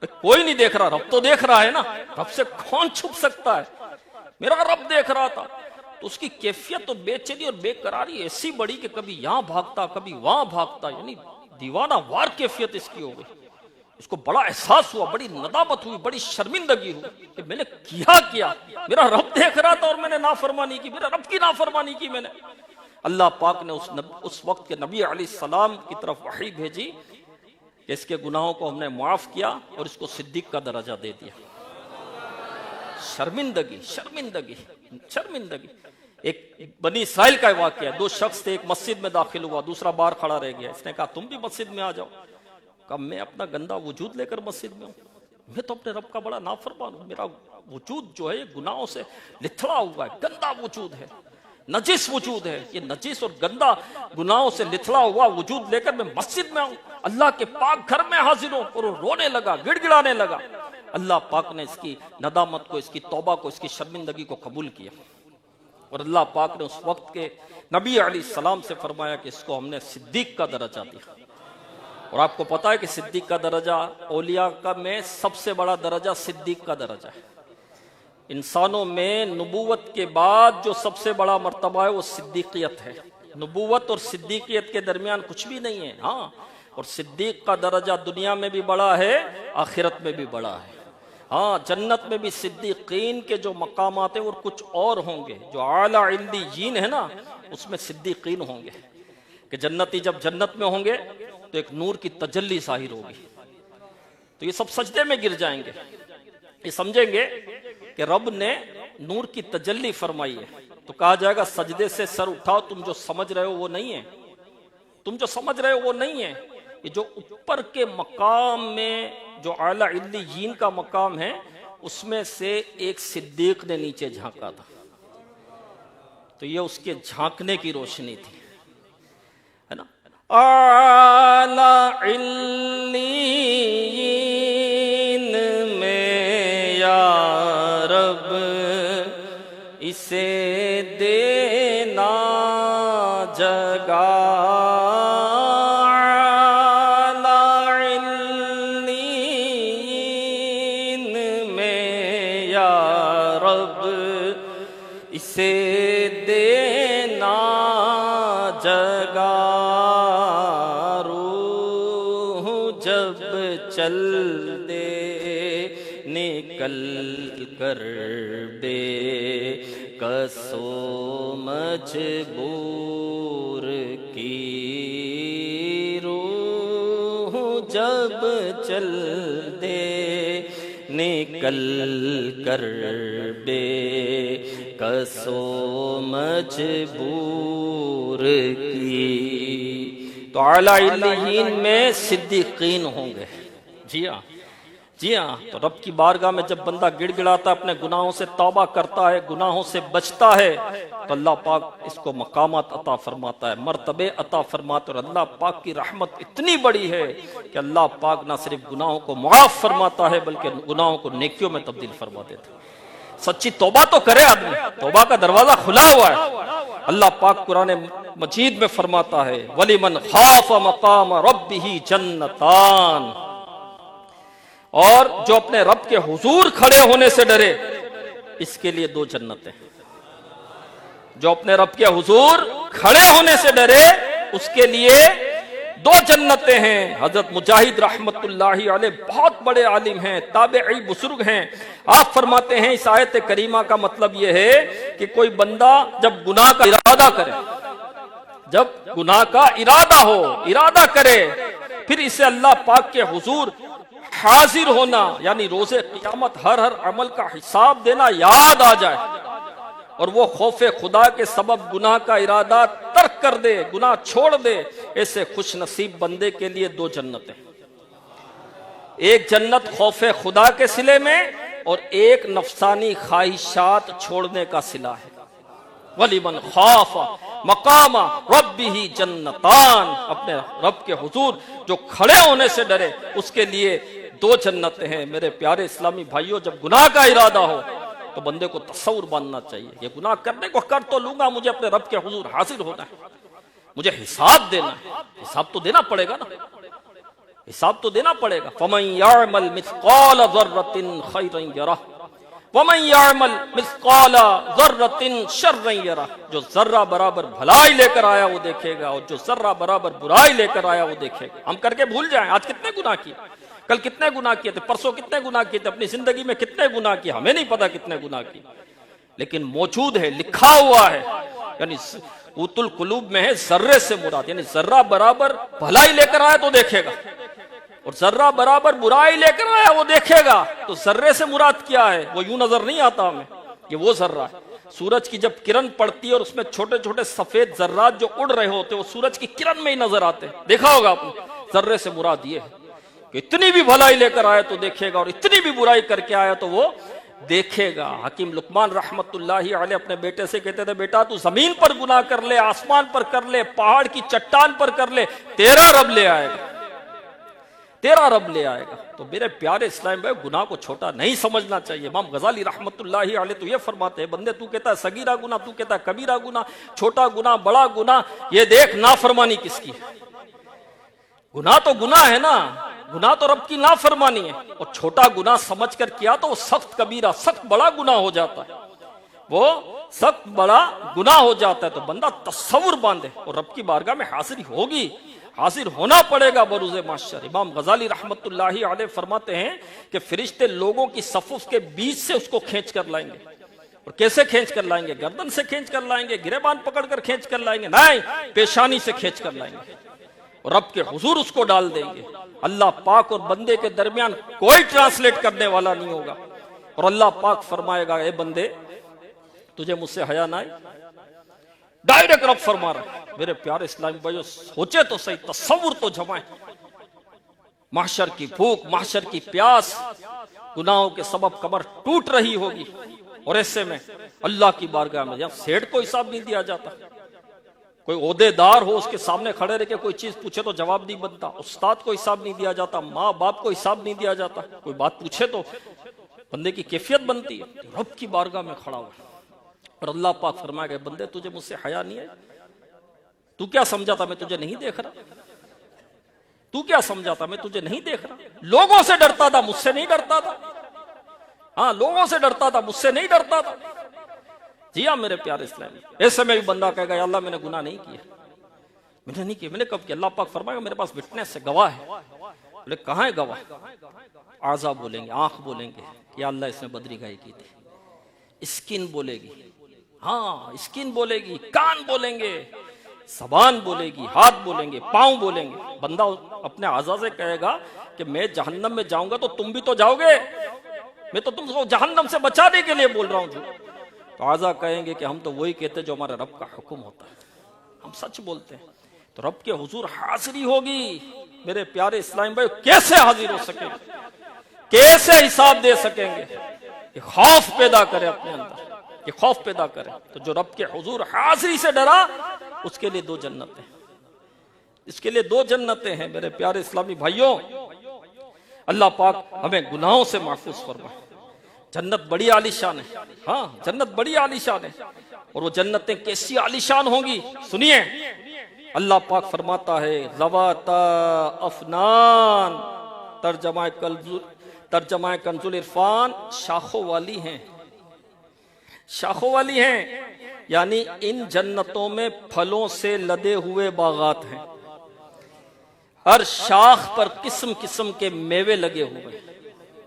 کوئی نہیں دیکھ رہا، رب تو دیکھ رہا ہے نا، رب سے کون چھپ سکتا ہے؟ میرا رب دیکھ رہا تھا۔ تو اس کی کیفیت تو بے چینی اور بے قراری ایسی بڑی کہ کبھی یہاں بھاگتا کبھی وہاں بھاگتا، یعنی دیوانہ وار کیفیت اس کی ہو گئی۔ اس کو بڑا احساس ہوا، بڑی ندامت ہوئی، بڑی شرمندگی ہوئی کہ میں نے کیا، میرا رب دیکھ رہا تھا اور میں نے نافرمانی کی، میرا رب کی نافرمانی کی میں نے۔ اللہ پاک نے اس وقت کے نبی علیہ السلام کی طرف وحی بھیجی کہ اس کے گناہوں کو ہم نے معاف کیا اور اس کو صدیق کا درجہ دے دیا۔ شرمندگی شرمندگی شرمندگی۔ ایک بنی اسرائیل کا واقعہ ہے، 2 شخص تھے، ایک مسجد میں داخل ہوا، دوسرا باہر کھڑا رہ گیا۔ اس نے کہا تم بھی مسجد میں آ جاؤ۔ کہا میں اپنا گندا وجود لے کر مسجد میں ہوں، میں تو اپنے رب کا بڑا نافرمان ہوں, میرا وجود جو ہے یہ گناہوں سے لتھڑا ہوا ہے, گندا وجود ہے, نجس وجود ہے. یہ نجس اور گندا گناہوں سے لتھڑا ہوا وجود لے کر میں مسجد میں آؤں, اللہ کے پاک گھر میں حاضر ہوں. اور وہ رونے لگا, گڑ گڑانے لگا. اللہ پاک نے اس کی ندامت کو, اس کی توبہ کو, اس کی شرمندگی کو قبول کیا. اور اللہ پاک نے اس وقت کے نبی علیہ السلام سے فرمایا کہ اس کو ہم نے صدیق کا درجہ دیا. اور آپ کو پتا ہے کہ صدیق کا درجہ اولیاء کا میں سب سے بڑا درجہ صدیق کا درجہ ہے. انسانوں میں نبوت کے بعد جو سب سے بڑا مرتبہ ہے وہ صدیقیت ہے. نبوت اور صدیقیت کے درمیان کچھ بھی نہیں ہے. ہاں, اور صدیق کا درجہ دنیا میں بھی بڑا ہے, آخرت میں بھی بڑا ہے. ہاں, جنت میں بھی صدیقین کے جو مقامات ہیں وہ کچھ اور ہوں گے. جو اعلیٰ علیین ہے نا, اس میں صدیقین ہوں گے. کہ جنتی جب جنت میں ہوں گے تو ایک نور کی تجلی ظاہر ہوگی, تو یہ سب سجدے میں گر جائیں گے. یہ سمجھیں گے کہ رب نے نور کی تجلی فرمائی ہے, تو کہا جائے گا سجدے سے سر اٹھاؤ, تم جو سمجھ رہے ہو وہ نہیں ہے, تم جو سمجھ رہے ہو وہ نہیں ہے. یہ جو اوپر کے مقام میں جو اعلیٰ علیین کا مقام ہے, اس میں سے ایک صدیق نے نیچے جھانکا تھا, تو یہ اس کے جھانکنے کی روشنی تھی, ہے نا. اعلیٰ علیین میں یا رب اسے دینا جگہ, اسے دینا جگہ. روح جب چل دے نکل کر بے کسو مجبور کی, روح جب چل دے نکل کر بے کسو مجبور کی. تو اعلیٰ علیین میں صدیقین ہوں گے. جی ہاں, جی ہاں. تو رب کی بارگاہ میں جب بندہ گڑ گڑاتا ہے, اپنے گناہوں سے توبہ کرتا ہے, گناہوں سے بچتا ہے, تو اللہ پاک اس کو مقامات عطا فرماتا ہے, مرتبے عطا فرماتا ہے. اور اللہ پاک کی رحمت اتنی بڑی ہے کہ اللہ پاک نہ صرف گناہوں کو معاف فرماتا ہے بلکہ گناہوں کو نیکیوں میں تبدیل فرما دیتا ہے. سچی توبہ تو کرے آدمی, توبہ کا دروازہ کھلا ہوا ہے. اللہ پاک قرآن مجید میں فرماتا ہے وَلِمَنْ خَافَ مَقَامَ رَبِّهِ جَنَّتَانِ, اور جو اپنے رب کے حضور کھڑے ہونے سے ڈرے اس کے لیے دو جنتیں. جو اپنے رب کے حضور کھڑے ہونے سے ڈرے اس کے لیے دو جنتیں ہیں. حضرت مجاہد رحمت اللہ علیہ بہت بڑے عالم ہیں, تابعی بزرگ ہیں. آپ فرماتے ہیں اس آیت کریمہ کا مطلب یہ ہے کہ کوئی بندہ جب گناہ کا ارادہ کرے, جب گناہ کا ارادہ ہو, ارادہ کرے, پھر اسے اللہ پاک کے حضور حاضر ہونا یعنی روز قیامت ہر عمل کا حساب دینا یاد آ جائے, اور وہ خوف خدا کے سبب گناہ کا ارادہ ترک کر دے, گناہ چھوڑ دے, ایسے خوش نصیب بندے کے لیے دو جنتیں. ایک جنت خوف خدا کے صلے میں, اور ایک نفسانی خواہشات چھوڑنے کا صلہ ہے. وَلِمَنْ خَافَ مَقَامَ رَبِّهِ جَنَّتَانِ, اپنے رب کے حضور جو کھڑے ہونے سے ڈرے اس کے لیے دو جنتیں ہیں. میرے پیارے اسلامی بھائیوں, جب گناہ کا ارادہ ہو تو بندے کو تصور باندھنا چاہیے, یہ گناہ کرنے کو کر تو لوں گا, مجھے اپنے رب کے حضور حاضر ہونا ہے, مجھے حساب دینا ہے. حساب تو دینا پڑے گا نا, حساب تو دینا پڑے گا. فَمَنْ يَعْمَلْ مِثْقَالَ ذَرَّةٍ خَيْرًا يَرَهُ وَمَنْ يَعْمَلْ مِثْقَالَ ذَرَّةٍ شَرًّا يَرَهُ. جو ذرہ برابر بھلائی لے کر آیا وہ دیکھے گا, اور جو ذرہ برابر برائی لے کر آیا وہ دیکھے گا. ہم کر کے بھول جائیں آج کتنے گناہ کیے, کل کتنے گناہ کیے تھے, پرسوں کتنے گناہ کیے تھے, اپنی زندگی میں کتنے گناہ کیے, ہمیں نہیں پتا کتنے گناہ کیے, لیکن موجود ہے, لکھا ہوا ہے. یعنی اوت القلوب میں ہے ذرے سے مراد, یعنی ذرہ برابر بھلائی لے کر آیا تو دیکھے گا, اور ذرہ برابر برائی لے کر آیا وہ دیکھے گا. تو ذرے سے مراد کیا ہے, وہ یوں نظر نہیں آتا ہمیں, یہ وہ ذرہ ہے. سورج کی جب کرن پڑتی ہے اور اس میں چھوٹے چھوٹے سفید ذرات جو اڑ رہے ہوتے وہ سورج کی کرن میں ہی نظر آتے ہیں, دیکھا ہوگا آپ نے. ذرے سے مراد یہ ہے. کہ اتنی بھی بھلائی لے کر آیا تو دیکھے گا اور اتنی بھی برائی کر کے آیا تو وہ دیکھے گا۔ حکیم لقمان رحمت اللہ علیہ اپنے بیٹے سے کہتے تھے بیٹا تو زمین پر گناہ کر لے، آسمان پر کر لے، پہاڑ کی چٹان پر کر لے، تیرا رب لے آئے گا، تیرا رب لے آئے گا۔ تو میرے پیارے اسلام بھائی گناہ کو چھوٹا نہیں سمجھنا چاہیے۔ امام غزالی رحمت اللہ علیہ تو یہ فرماتے ہیں بندے تو کہتا ہے صغیرہ گناہ، تو کہتا ہے کبیرہ گناہ، چھوٹا گناہ بڑا گناہ، یہ دیکھ نافرمانی کس کی ہے۔ گناہ تو گناہ ہے نا، گناہ تو رب کی نافرمانی ہے، اور چھوٹا گناہ سمجھ کر کیا تو وہ سخت کبیرہ، سخت بڑا گناہ ہو جاتا ہے، وہ سخت بڑا گناہ ہو جاتا ہے۔ تو بندہ تصور باندھے اور رب کی بارگاہ میں حاضری ہوگی، حاضر ہونا پڑے گا بروز محشر۔ امام غزالی رحمت اللہ علیہ فرماتے ہیں کہ فرشتے لوگوں کی صفوف کے بیچ سے اس کو کھینچ کر لائیں گے، اور کیسے کھینچ کر لائیں گے؟ گردن سے کھینچ کر لائیں گے، گریبان پکڑ کر کھینچ کر لائیں گے؟ نہیں، پیشانی سے کھینچ کر لائیں گے اور رب کے حضور اس کو ڈال دیں گے۔ اللہ پاک اور بندے کے درمیان کوئی ٹرانسلیٹ کرنے والا نہیں ہوگا، اور اللہ پاک فرمائے گا اے بندے تجھے مجھ سے حیا نہ آئی؟ ڈائریکٹ رب فرما رہا ہے۔ میرے پیارے اسلامی بھائیو سوچے تو صحیح، تصور تو جمائیں۔ محشر کی بھوک، محشر کی پیاس، گناہوں کے سبب کمر ٹوٹ رہی ہوگی، اور ایسے میں اللہ کی بارگاہ میں جب سیٹ کو حساب نہیں دیا جاتا، کوئی عہدے دار ہو اس کے سامنے کھڑے رہ کے کوئی چیز پوچھے تو جواب نہیں بنتا، استاد کو حساب نہیں دیا جاتا، ماں باپ کو حساب نہیں دیا جاتا، کوئی بات پوچھے تو بندے کی کیفیت بنتی ہے۔ رب کی بارگاہ میں کھڑا ہوا اور اللہ پاک فرمائے گا بندے تجھے مجھ سے حیا نہیں ہے؟ تو کیا سمجھا تھا میں تجھے نہیں دیکھ رہا؟ تو کیا سمجھا تھا میں تجھے نہیں دیکھ رہا؟ لوگوں سے ڈرتا تھا، مجھ سے نہیں ڈرتا تھا۔ ہاں لوگوں سے ڈرتا تھا، مجھ سے نہیں ڈرتا تھا۔ جی ہاں میرے پیارے اسلامی، ایسے میں بھی بندہ کہے گا یا اللہ میں نے گناہ نہیں کیا، میں نے نہیں کیا۔ میں نے کب کیا؟ اللہ پاک فرمائے گا میرے پاس وٹنس ہے، گواہ ہے۔ بولے کہاں ہے گواہ؟ اعضاء بولیں گے، آنکھ بولیں گے یا اللہ اس میں بدری گاہی کی تھی، اسکن بولے گی، ہاں اسکن بولے گی، کان بولیں گے، زبان بولے گی، ہاتھ بولیں گے، پاؤں بولیں گے۔ بندہ اپنے اعضاء سے کہے گا کہ میں جہنم میں جاؤں گا تو تم بھی تو جاؤ گے، میں تو تم کو جہنم سے بچانے کے لیے بول رہا ہوں۔ تو اعضاء کہیں گے کہ ہم تو وہی کہتے جو ہمارے رب کا حکم ہوتا ہے، ہم سچ بولتے ہیں۔ تو رب کے حضور حاضری ہوگی۔ میرے پیارے اسلام بھائی کیسے حاضر ہو سکیں گے، کیسے حساب دے سکیں گے؟ یہ خوف پیدا کرے اپنے اندر، یہ خوف پیدا کرے۔ تو جو رب کے حضور حاضری سے ڈرا اس کے لیے دو جنتیں، اس کے لیے دو جنتیں ہیں میرے پیارے اسلامی بھائیوں۔ اللہ پاک ہمیں گناہوں سے محفوظ فرمائے۔ جنت بڑی عالیشان ہے، ہاں جنت بڑی عالیشان ہے، اور وہ جنتیں کیسی عالیشان ہوں گی سنیے۔ اللہ پاک فرماتا ہے ذواتا افنان، ترجمہ کنز العرفان، شاخوں والی ہیں، شاخوں والی ہیں، یعنی ان جنتوں میں پھلوں سے لدے ہوئے باغات ہیں، ہر شاخ پر قسم قسم کے میوے لگے ہوئے ہیں۔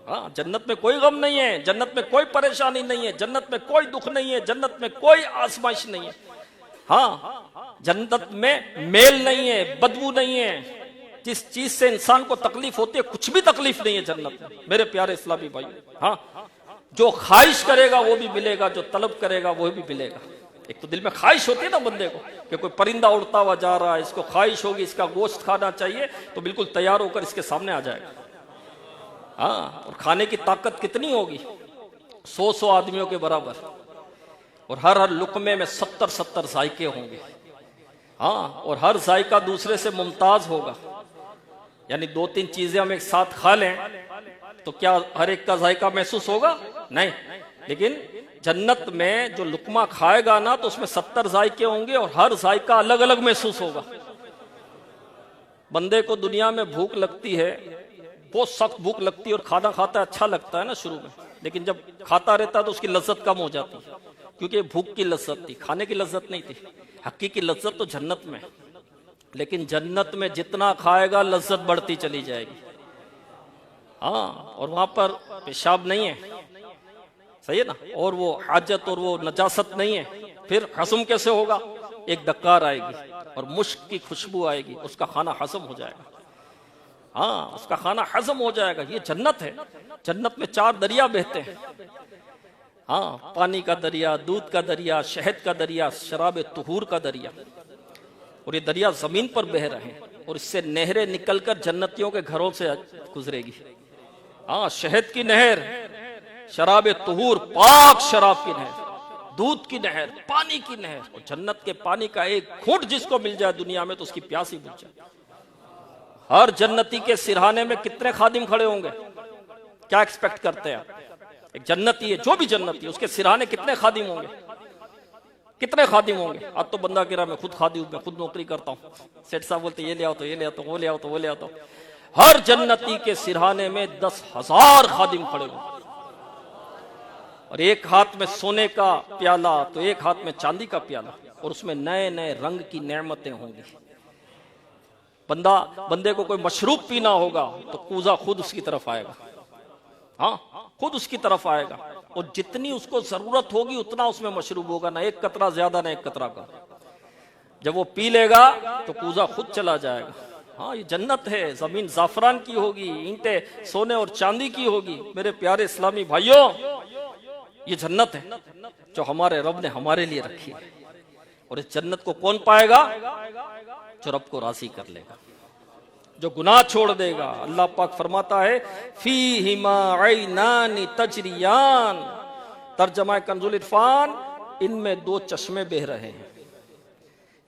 ہاں جنت میں کوئی غم نہیں ہے، جنت میں کوئی پریشانی نہیں ہے، جنت میں کوئی دکھ نہیں ہے، جنت میں کوئی آزمائش نہیں ہے۔ ہاں جنت میں میل نہیں ہے، بدبو نہیں ہے، جس چیز سے انسان کو تکلیف ہوتی ہے کچھ بھی تکلیف نہیں ہے جنت میں میرے پیارے اسلامی بھائی۔ ہاں جو خواہش کرے گا وہ بھی ملے گا، جو طلب کرے گا وہ بھی ملے گا۔ ایک تو دل میں خواہش ہوتی ہے نا بندے کو کہ کوئی پرندہ اڑتا ہوا جا رہا ہے، اس کو خواہش ہوگی اس کا گوشت کھانا چاہیے، تو بالکل تیار ہو کر اس کے سامنے آ جائے گا۔ ہاں اور کھانے کی طاقت کتنی ہوگی؟ 100 آدمیوں کے برابر، اور ہر لقمے میں 70 ذائقے ہوں گے۔ ہاں اور ہر ذائقہ دوسرے سے ممتاز ہوگا، یعنی 2-3 چیزیں ہم ایک ساتھ کھا لیں تو کیا ہر ایک کا ذائقہ محسوس ہوگا؟ نہیں، لیکن جنت میں جو لقمہ کھائے گا نا تو اس میں 70 ذائقے ہوں گے، اور ہر ذائقہ الگ الگ محسوس ہوگا۔ بندے کو دنیا میں بھوک لگتی ہے، بہت سخت بھوک لگتی ہے، اور کھانا کھاتا ہے اچھا لگتا ہے نا شروع میں، لیکن جب کھاتا رہتا ہے تو اس کی لذت کم ہو جاتی ہے، کیونکہ بھوک کی لذت تھی، کھانے کی لذت نہیں تھی۔ حقیقی لذت تو جنت میں، لیکن جنت میں جتنا کھائے گا لذت بڑھتی چلی جائے گی۔ ہاں اور وہاں پر پیشاب نہیں ہے، صحیح ہے نا، اور وہ حاجت اور وہ نجاست نہیں ہے، پھر ہضم کیسے ہوگا؟ ایک ڈکار آئے گی اور مشک کی خوشبو آئے گی، اس کا کھانا ہضم ہو جائے گا۔ ہاں اس کا کھانا ہضم ہو جائے گا۔ یہ جنت ہے، جنت میں 4 دریا بہتے ہیں۔ ہاں پانی کا دریا، دودھ کا دریا، شہد کا دریا، شراب طہور کا دریا، اور یہ دریا زمین پر بہہ رہے ہیں۔ اور اس سے نہریں نکل کر جنتیوں کے گھروں سے گزرے گی. ہاں شہد کی نہر، شراب طہور، پاک شراب کی نہر، دودھ کی نہر، پانی کی نہر. اور جنت کے پانی کا ایک گھونٹ جس کو مل جائے دنیا میں تو اس کی پیاس ہی بجھ جائے. ہر جنتی کے سرہانے میں کتنے خادم کھڑے ہوں گے؟ کیا ایکسپیکٹ کرتے ہیں آپ؟ ایک جنتی ہے، جو بھی جنتی ہے، اس کے سرہانے کتنے خادم ہوں گے؟ کتنے خادم ہوں گے؟ آج تو بندہ کہہ رہا میں خود خادم ہوں، میں خود نوکری کرتا ہوں. سیٹ صاحب بولتے یہ لے آؤ تو یہ لے آؤ تو وہ لے آؤ تو وہ لے آؤ. تو ہر جنتی کے سرہانے میں 10,000 خادم کھڑے ہوں، اور ایک ہاتھ میں سونے کا پیالہ تو ایک ہاتھ میں چاندی کا پیالہ، اور اس میں نئے نئے رنگ کی نعمتیں ہوں گی. بندے کو کوئی مشروب پینا ہوگا تو کوزہ خود اس کی طرف آئے گا. ہاں خود اس کی طرف آئے گا، اور جتنی اس کو ضرورت ہوگی اتنا اس میں مشروب ہوگا، نہ ایک قطرہ زیادہ نہ ایک قطرہ کم. جب وہ پی لے گا تو کوزہ خود چلا جائے گا. ہاں یہ جنت ہے، زمین زعفران کی ہوگی، اینٹیں سونے اور چاندی کی ہوگی. میرے پیارے اسلامی بھائیوں، یہ جنت ہے جو ہمارے رب نے ہمارے لیے رکھی ہے. اور اس جنت کو کون پائے گا؟ جو رب کو راضی کر لے گا، جو گناہ چھوڑ دے گا. اللہ پاک فرماتا ہے فیہما عینان تجریان، ترجمہ کنز العرفان، ان میں 2 چشمے بہہ رہے ہیں.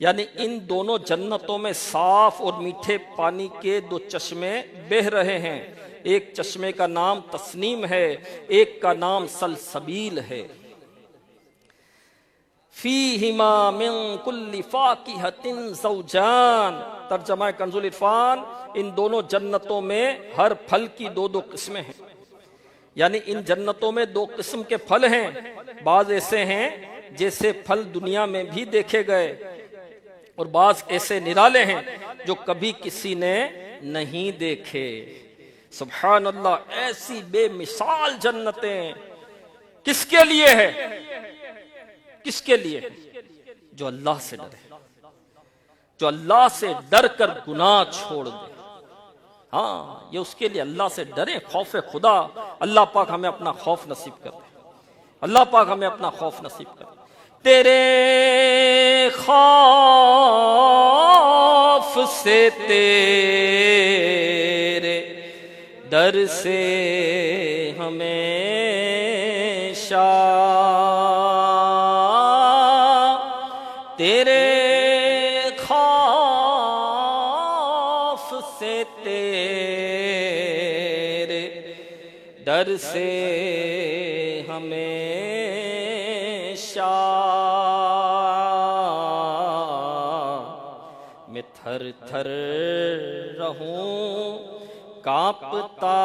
یعنی ان دونوں جنتوں میں صاف اور میٹھے پانی کے 2 چشمے بہہ رہے ہیں. ایک چشمے کا نام تسنیم ہے، ایک کا نام سلسبیل ہے. فیہما من کل فاکہۃ زوجان، ترجمہ کنز العرفان، ان دونوں جنتوں میں ہر پھل کی 2 قسمیں ہیں. یعنی ان جنتوں میں 2 قسم کے پھل ہیں. بعض ایسے ہیں جیسے پھل دنیا میں بھی دیکھے گئے، اور بعض ایسے نرالے ہیں جو کبھی کسی نے نہیں دیکھے. سبحان اللہ، ایسی بے مثال جنتیں کس کے لیے ہے؟ کس کے لیے؟ جو اللہ سے ڈرے، جو اللہ سے ڈر کر گناہ چھوڑ دے. ہاں یہ اس کے لیے اللہ سے ڈرے، خوف خدا. اللہ پاک ہمیں اپنا خوف نصیب کر دے. اللہ پاک ہمیں اپنا خوف نصیب کر دے. تیرے خوف سے، تیرے ڈر سے ہمیشہ، تیرے خوف سے، تیرے ڈر سے ہمیشہ، میں تھر تھر رہوں کانپتا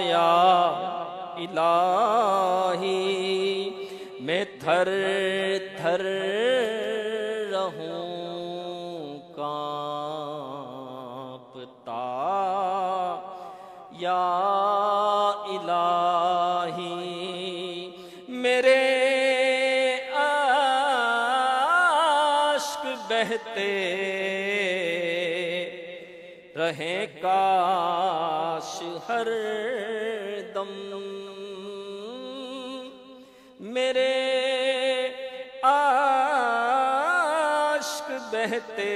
یا الہی، میں تھر تھر رہوں کانپتا یا الہی. میرے اشک بہتے رہیں کاش ہر دم، میرے اشک بہتے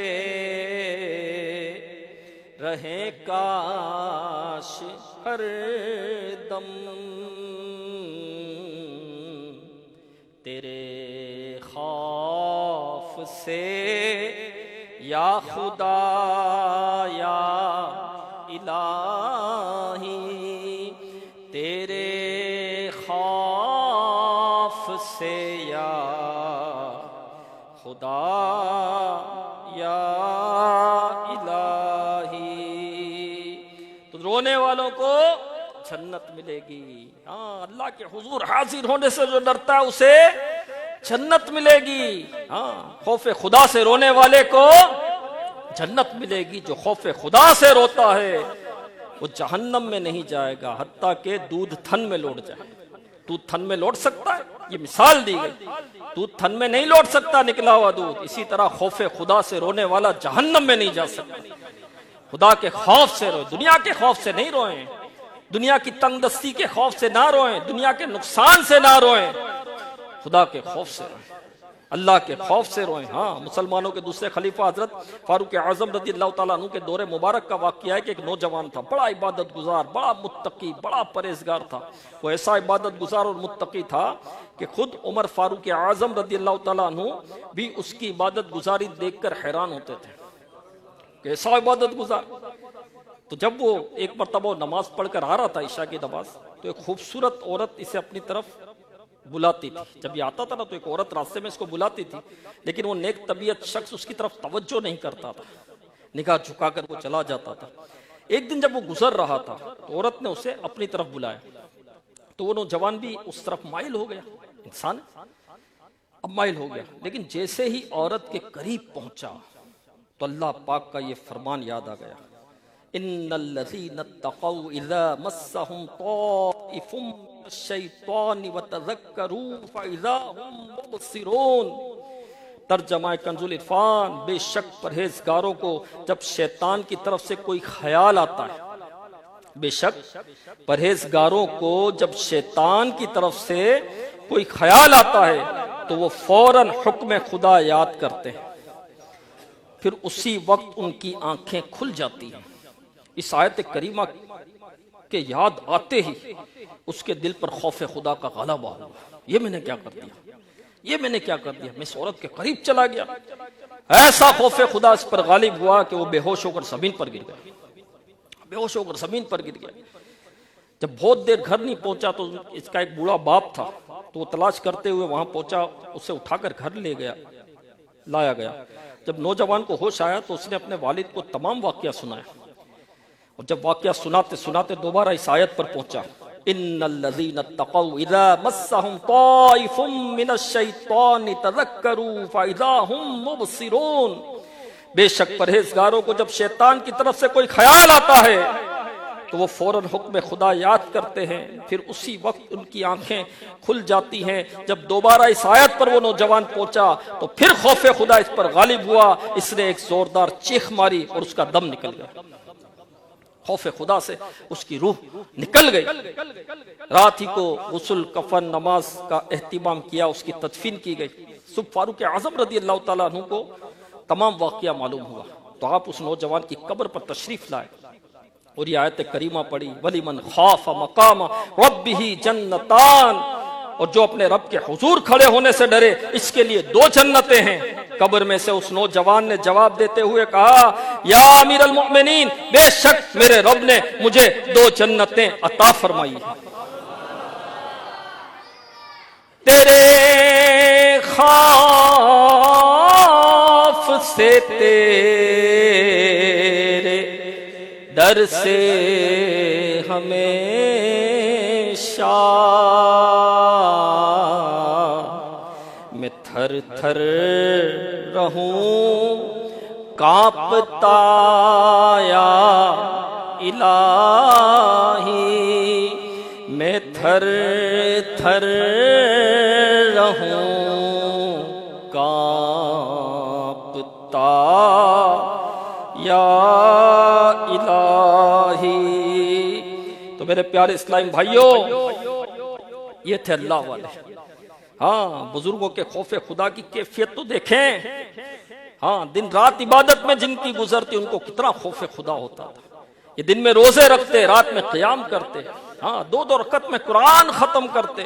رہیں کاش ہر دم. تیرے خوف سے یا خدا یا الہی، تیرے خوف سے یا خدا یا الہی. تو رونے والوں کو جنت ملے گی. ہاں اللہ کے حضور حاضر ہونے سے جو ڈرتا ہے اسے جنت ملے گی. ہاں خوف خدا سے رونے والے کو جنت ملے گی. جو خوف خدا سے روتا ہے وہ جہنم میں نہیں جائے گا حتیٰ کہ دودھ تھن میں لوٹ جائے. دودھ تھن میں لوٹ سکتا ہے، یہ مثال دی گئی. دودھ تھن میں نہیں لوٹ سکتا نکلا ہوا دودھ. اسی طرح خوف خدا سے رونے والا جہنم میں نہیں جا سکتا. خدا کے خوف سے روئے، دنیا کے خوف سے نہیں روئیں. دنیا کی تنگ دستی کے خوف سے نہ روئیں، دنیا کے نقصان سے نہ روئیں، خدا کے خوف سے روئیں. اللہ کے خوف سے روئیں۔ ہاں، مسلمانوں کے دوسرے خلیفہ حضرت فاروق اعظم رضی اللہ تعالیٰ عنہ کے دور مبارک کا واقعہ ہے کہ ایک نوجوان تھا، بڑا عبادت گزار، بڑا متقی، بڑا پرہیزگار تھا۔ وہ ایسا عبادت گزار اور متقی تھا کہ خود عمر فاروق اعظم رضی اللہ تعالیٰ عنہ بھی اس کی عبادت گزاری دیکھ کر حیران ہوتے تھے کہ ایسا عبادت گزار۔ تو جب وہ ایک مرتبہ نماز پڑھ کر آ رہا تھا، عشاء کی نماز، تو ایک خوبصورت عورت اسے اپنی طرف بلاتی تھی۔ جب یہ آتا تھا نا تو ایک عورت راستے میں اس کو بلاتی تھی، لیکن وہ نیک طبیعت شخص اس کی طرف توجہ نہیں کرتا تھا، نگاہ جھکا کر وہ چلا جاتا تھا۔ ایک دن جب وہ گزر رہا تھا تو عورت نے اسے اپنی طرف بلایا، تو وہ نوجوان بھی اس طرف مائل ہو گیا، انسان اب مائل ہو گیا، لیکن جیسے ہی عورت کے قریب پہنچا تو اللہ پاک کا یہ فرمان یاد آ گیا، ان الذین اتقوا اذا مسهم طائف من الشیطان وتذکروا فاذا هم مبصرون۔ ترجمہ کنز العرفان، بے شک پرہیزگاروں کو جب شیطان کی طرف سے کوئی خیال آتا ہے، بے شک پرہیزگاروں کو جب شیطان کی طرف سے کوئی خیال آتا ہے تو وہ فوراً حکم خدا یاد کرتے ہیں، پھر اسی وقت ان کی آنکھیں کھل جاتی ہیں۔ اس آیت کریمہ کے یاد آتے ہی اس کے دل پر خوف خدا کا غلبہ ہوا۔ یہ میں نے کیا کر دیا، یہ میں نے کیا کر دیا، میں اس عورت کے قریب چلا گیا۔ ایسا خوف خدا اس پر غالب ہوا کہ وہ بے ہوش ہو کر زمین پر گر گیا، بے ہوش ہو کر زمین پر گر گیا۔ جب بہت دیر گھر نہیں پہنچا تو اس کا ایک بوڑھا باپ تھا، تو وہ تلاش کرتے ہوئے وہاں پہنچا، اسے اٹھا کر گھر لے گیا، لایا گیا۔ جب نوجوان کو ہوش آیا تو اس نے اپنے والد کو تمام واقعہ سنایا، اور جب واقعہ سناتے سناتے دوبارہ اس آیت پر پہنچا، ان الذین اتقوا اذا مسهم طائف من الشیطان تذکروا فاذا هم مبصرون۔ بے شک پرہیزگاروں کو جب شیطان کی طرف سے کوئی خیال آتا ہے تو وہ فوراً حکم خدا یاد کرتے ہیں، پھر اسی وقت ان کی آنکھیں کھل جاتی ہیں۔ جب دوبارہ اس آیت پر وہ نوجوان پہنچا تو پھر خوف خدا اس پر غالب ہوا، اس نے ایک زوردار چیخ ماری اور اس کا دم نکل گیا۔ خوف خدا سے اس کی روح نکل گئی۔ رات ہی کو غسل، کفن، نماز کا اہتمام کیا، اس کی تدفین کی گئی۔ صبح فاروق اعظم رضی اللہ تعالیٰ عنہ کو تمام واقعہ معلوم ہوا تو آپ اس نوجوان کی قبر پر تشریف لائے اور یہ آیت کریمہ پڑھی، وَلِمَنْ خَافَ مَقَامَ رَبِّهِ جَنَّتَانِ، اور جو اپنے رب کے حضور کھڑے ہونے سے ڈرے اس کے لیے 2 جنتیں ہیں۔ قبر میں سے اس نوجوان نے جواب دیتے ہوئے کہا، یا امیر المؤمنین، بے شک میرے رب نے مجھے 2 جنتیں عطا فرمائی ہیں۔ تیرے خوف سے، تیرے در سے ہمیشہ میں تھر تھر رہوں کانپتا یا الہی، میں تھر تھر رہوں کانپتا یا الہی۔ تو میرے پیارے اسلام بھائیوں، یہ تھے اللہ والے۔ ہاں، بزرگوں کے خوف خدا کی کیفیت تو دیکھیں۔ ہاں، دن رات عبادت میں جن کی گزرتی ان کو کتنا خوف خدا ہوتا تھا۔ یہ دن میں روزے رکھتے، رات میں قیام کرتے، ہاں 2 رکعت میں قرآن ختم کرتے،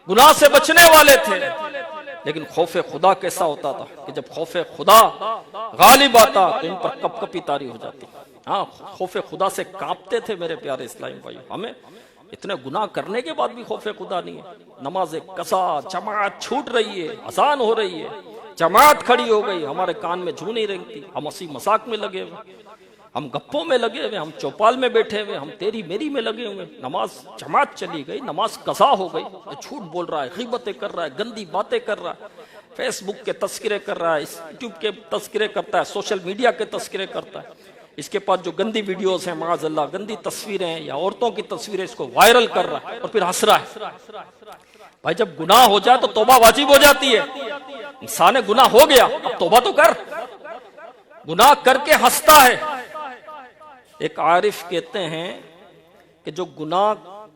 گناہ سے بچنے والے تھے۔ لیکن خوف خدا کیسا ہوتا تھا کہ جب خوف خدا غالب آتا تو ان پر کپ کپی طاری ہو جاتی۔ ہاں، خوف خدا سے کانپتے تھے میرے پیارے اسلامی بھائیو۔ ہمیں اتنے گناہ کرنے کے بعد بھی خوف خدا نہیں ہے۔ نماز قضا، جماعت چھوٹ رہی ہے، اذان ہو رہی ہے، جماعت کھڑی ہو گئی، ہمارے کان میں جھو نہیں رہتی، ہم ہنسی مذاق میں لگے ہوئے، ہم گپوں میں لگے ہوئے، ہم چوپال میں بیٹھے ہوئے، ہم تیری میری میں لگے ہوئے۔ نماز جماعت چلی گئی، نماز قضا ہو گئی، جھوٹ بول رہا ہے، غیبتیں کر رہا ہے، گندی باتیں کر رہا ہے، فیس بک کے تذکرے کر رہا ہے، یوٹیوب کے تذکرے کرتا ہے، سوشل میڈیا کے تذکرے کرتا ہے۔ اس کے پاس جو گندی ویڈیوز ہیں، معاذ اللہ گندی تصویریں یا عورتوں کی تصویریں، اس کو وائرل کر رہا ہے اور پھر ہنس رہا ہے۔ بھائی جب گناہ ہو جائے تو توبہ واجب ہو جاتی ہے۔ انسان گناہ ہو گیا، اب توبہ تو کر۔ گناہ کر کے ہنستا ہے۔ ایک عارف کہتے ہیں کہ جو گناہ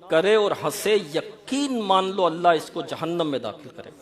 کرے اور ہنسے، یقین مان لو اللہ اس کو جہنم میں داخل کرے گا۔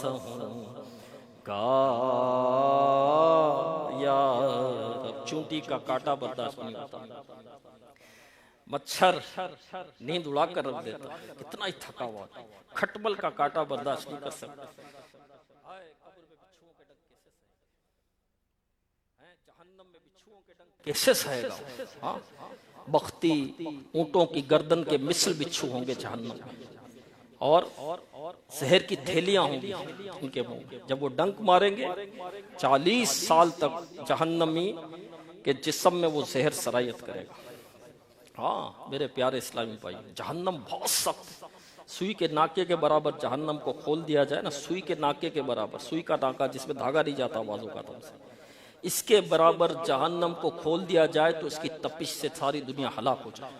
سہوں گا یا رب۔ چونٹی کا کاٹا برداشت نہیں ہوتا، مچھر نیند اڑا کر رکھ دیتا، کتنا ہی تھکا ہوا، کھٹمل کا کاٹا برداشت نہیں کر سکتا۔ جہنم میں بچھوؤں کے ڈنک کیسے سہے گا؟ بختی اونٹوں کی گردن کے مثل بچھو ہوں گے جہنم میں، اور زہر کی تھیلیاں ہوں گی ان کے منہ میں۔ جب وہ ڈنک ماریں گے 40 سال تک جہنمی کے جسم میں وہ زہر سرایت کرے گا۔ ہاں میرے پیارے اسلامی بھائی، جہنم بہت سخت، سوئی کے ناکے کے برابر جہنم کو کھول دیا جائے نا، سوئی کے ناکے کے برابر، سوئی کا ناکا جس میں دھاگا نہیں جاتا بازو کا تم سے، اس کے برابر جہنم کو کھول دیا جائے تو اس کی تپش سے ساری دنیا ہلاک ہو جائے۔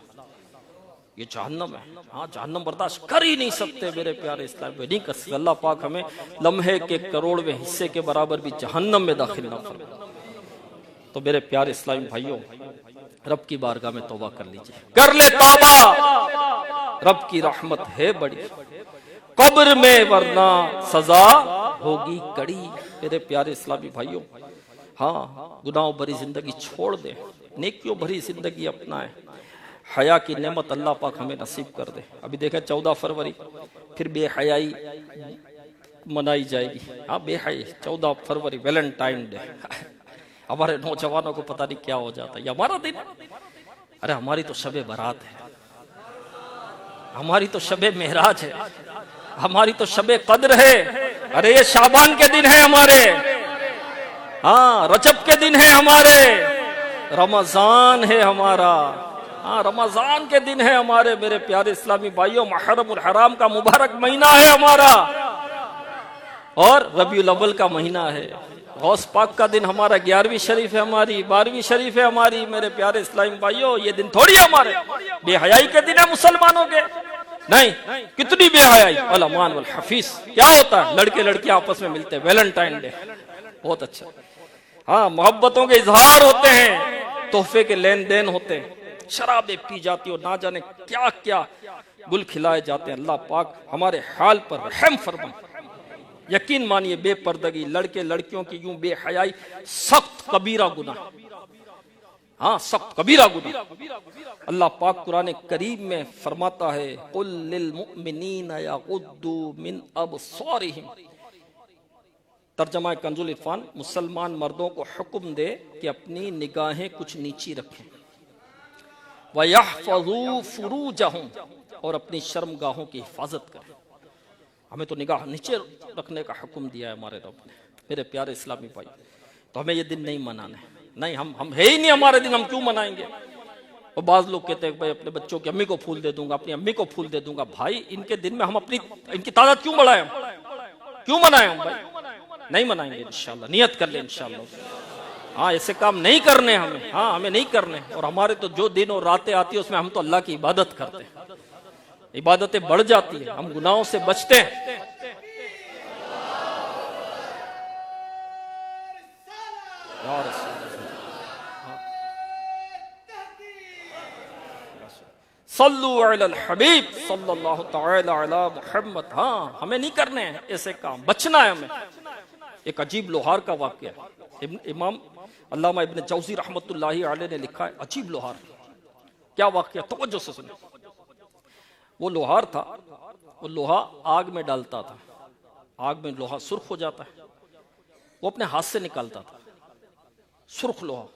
یہ جہنم ہے، ہاں جہنم برداشت کر ہی نہیں سکتے میرے پیارے اسلام میں، نہیں کر سکتے۔ اللہ پاک ہمیں لمحے کے کروڑویں حصے کے برابر بھی جہنم میں داخل نہ فرمائے۔ تو میرے پیارے اسلامی بھائیوں، رب کی بارگاہ میں توبہ کر لیجئے، کر لے توبہ، رب کی رحمت ہے بڑی، قبر میں ورنہ سزا ہوگی کڑی۔ میرے پیارے اسلامی بھائیوں، ہاں گناہوں بھری زندگی چھوڑ دے، نیکیوں بھری زندگی اپنائے، حیا کی نعمت اللہ پاک ہمیں نصیب کر دے۔ ابھی دیکھیں 14 فروری پھر بے حیائی منائی جائے گی، ہاں بے حیائی 14 فروری ویلنٹائن ڈے۔ ہمارے نوجوانوں کو پتہ نہیں کیا ہو جاتا ہے، یہ ہمارا دن، ارے ہماری تو شب برات ہے، ہماری تو شب معراج ہے، ہماری تو شب قدر ہے، ارے یہ شعبان کے دن ہے ہمارے، ہاں رجب کے دن ہے ہمارے، رمضان ہے ہمارا، ہاں رمضان کے دن ہے ہمارے میرے پیارے اسلامی بھائیوں، محرم الحرام کا مبارک مہینہ ہے ہمارا، اور ربیع الاول کا مہینہ ہے، غوث پاک کا دن ہمارا 11ویں شریف ہے ہماری، 12ویں شریف ہے ہماری میرے پیارے اسلامی بھائیوں، یہ دن تھوڑی ہے ہمارے بے حیائی کے دن ہے مسلمانوں کے، نہیں کتنی بے حیائی۔ علمان والحفیظ کیا ہوتا ہے؟ لڑکے لڑکیاں آپس میں ملتے ہیں، ویلنٹائن ڈے، بہت اچھا، ہاں محبتوں کے اظہار ہوتے ہیں، تحفے کے لین دین ہوتے ہیں، شرابیں پی جاتی اور نہ جانے کیا کیا گل کھلائے جاتے ہیں۔ اللہ پاک ہمارے حال پر رحم فرمائے۔ یقین مانیے بے پردگی، لڑکے لڑکیوں کی یوں بے حیائی سخت کبیرہ گناہ، ہاں سخت کبیرہ گناہ۔ اللہ پاک قرآن کریم میں فرماتا ہے قُلْ لِلْمُؤْمِنِينَ يَغُضُّوا مِنْ أَبْصَارِهِمْ، ترجمہ کنز العرفان، مسلمان مردوں کو حکم دے کہ اپنی نگاہیں کچھ نیچی رکھیں، وَيَحْفَظُوا فُرُوجَهُمْ، اور اپنی شرمگاہوں کی حفاظت کریں۔ ہمیں تو نگاہ نیچے رکھنے کا حکم دیا ہے ہمارے رب نے میرے پیارے اسلامی بھائی، تو ہمیں یہ دن نہیں منانا ہے، نہیں ہم ہے ہی نہیں ہمارے دن، ہم کیوں منائیں گے؟ اور بعض لوگ کہتے ہیں کہ بھائی اپنے بچوں کی امی کو پھول دے دوں گا، اپنی امی کو پھول دے دوں گا، بھائی ان کے دن میں ہم اپنی ان کی تعداد کیوں بڑھائیں، کیوں منائیں ہم؟ بھائی نہیں منائیں گے انشاءاللہ، نیت کر لیں انشاءاللہ، ہاں ایسے کام نہیں کرنے ہمیں، ہاں ہمیں نہیں کرنے، اور ہمارے تو جو دن اور راتیں آتی ہیں اس میں ہم تو اللہ کی عبادت کرتے ہیں، عبادتیں بڑھ جاتی ہیں، ہم گناہوں سے بچتے ہیں۔ صلو علی الحبیب صلی اللہ تعالی علی محمد، ہاں ہمیں نہیں کرنے ہیں ایسے کام، بچنا ہے ہمیں۔ ایک عجیب لوہار کا واقعہ ہے، امام علامہ ابن جوزی رحمت اللہ علیہ نے لکھا ہے، عجیب لوہار، کیا واقعہ، توجہ سے سنیں۔ وہ لوہار تھا، وہ لوہا آگ میں ڈالتا تھا، آگ میں لوہا سرخ ہو جاتا ہے، وہ اپنے ہاتھ سے نکالتا تھا سرخ لوہا،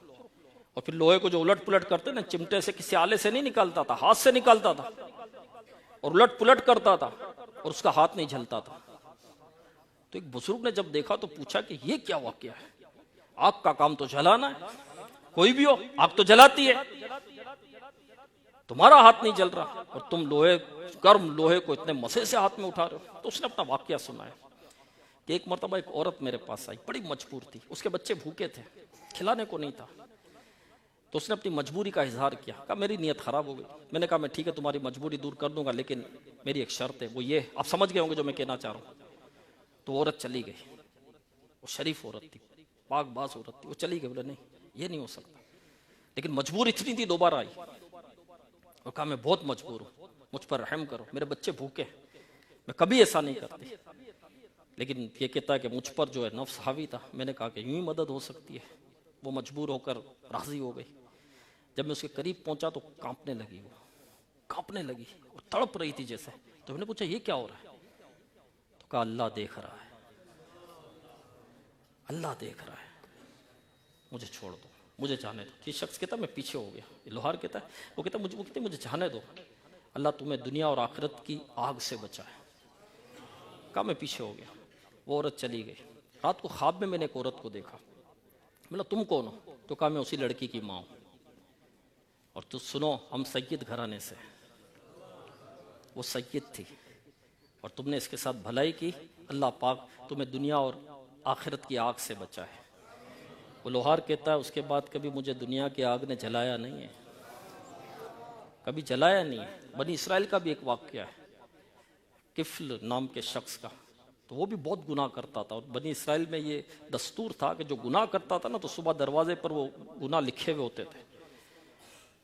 اور پھر لوہے کو جو الٹ پلٹ کرتے نا، چمٹے سے کسی آلے سے نہیں نکالتا تھا، ہاتھ سے نکالتا تھا، اور الٹ پلٹ کرتا تھا، اور اس کا ہاتھ نہیں جھلتا تھا۔ تو ایک بزرگ نے جب دیکھا تو پوچھا کہ یہ کیا واقعہ ہے؟ آگ کا کام تو جلانا ہے، کوئی بھی ہو آگ تو جلاتی ہے، تمہارا ہاتھ نہیں جل رہا، اور تم لوہے گرم لوہے کو اتنے مزے سے ہاتھ میں اٹھا رہے ہو۔ تو اس نے اپنا واقعہ سنا ہے کہ ایک مرتبہ ایک عورت میرے پاس آئی، بڑی مجبور تھی، اس کے بچے بھوکے تھے، کھلانے کو نہیں تھا، تو اس نے اپنی مجبوری کا اظہار کیا، کہا میری نیت خراب ہو گئی۔ میں نے کہا میں ٹھیک ہے تمہاری مجبوری دور کر دوں گا، لیکن میری ایک شرط ہے، وہ یہ، آپ سمجھ گئے ہوں گے جو میں کہنا چاہ رہا ہوں۔ تو وہ عورت چلی گئی، وہ شریف عورت تھی، پاک باز عورت تھی، وہ چلی گئی، بولے نہیں یہ نہیں ہو سکتا، لیکن مجبور اتنی تھی، دوبارہ آئی اور کہا میں بہت مجبور ہوں، مجھ پر رحم کرو، میرے بچے بھوکے، میں کبھی ایسا نہیں کرتی۔ لیکن یہ کہتا ہے کہ مجھ پر جو ہے نفس حاوی تھا. میں نے کہا کہ یوں ہی مدد ہو سکتی ہے. وہ مجبور ہو کر راضی ہو گئی. جب میں اس کے قریب پہنچا تو کانپنے لگی, وہ کانپنے لگی اور تڑپ رہی تھی جیسے. تو میں نے پوچھا یہ کیا ہو رہا ہے؟ تو کہا اللہ دیکھ رہا ہے, اللہ دیکھ رہا ہے, مجھے چھوڑ دو, مجھے جانے دو. یہ شخص کہتا میں پیچھے ہو گیا. یہ لوہار کہتا ہے, وہ کہتا مجھے جانے دو, اللہ تمہیں دنیا اور آخرت کی آگ سے بچائے. کہا میں پیچھے ہو گیا. وہ عورت چلی گئی. رات کو خواب میں نے ایک عورت کو دیکھا. میں نے تم کون ہو؟ تو کہا میں اسی لڑکی کی ماں ہوں, اور تو سنو ہم سید گھرانے سے. وہ سید تھی اور تم نے اس کے ساتھ بھلائی کی, اللہ پاک تمہیں دنیا اور آخرت کی آگ سے بچائے. وہ لوہار کہتا ہے اس کے بعد کبھی مجھے دنیا کی آگ نے جلایا نہیں ہے, کبھی جلایا نہیں ہے. بنی اسرائیل کا بھی ایک واقعہ ہے, کفل نام کے شخص کا. تو وہ بھی بہت گناہ کرتا تھا, اور بنی اسرائیل میں یہ دستور تھا کہ جو گناہ کرتا تھا نا تو صبح دروازے پر وہ گناہ لکھے ہوئے ہوتے تھے.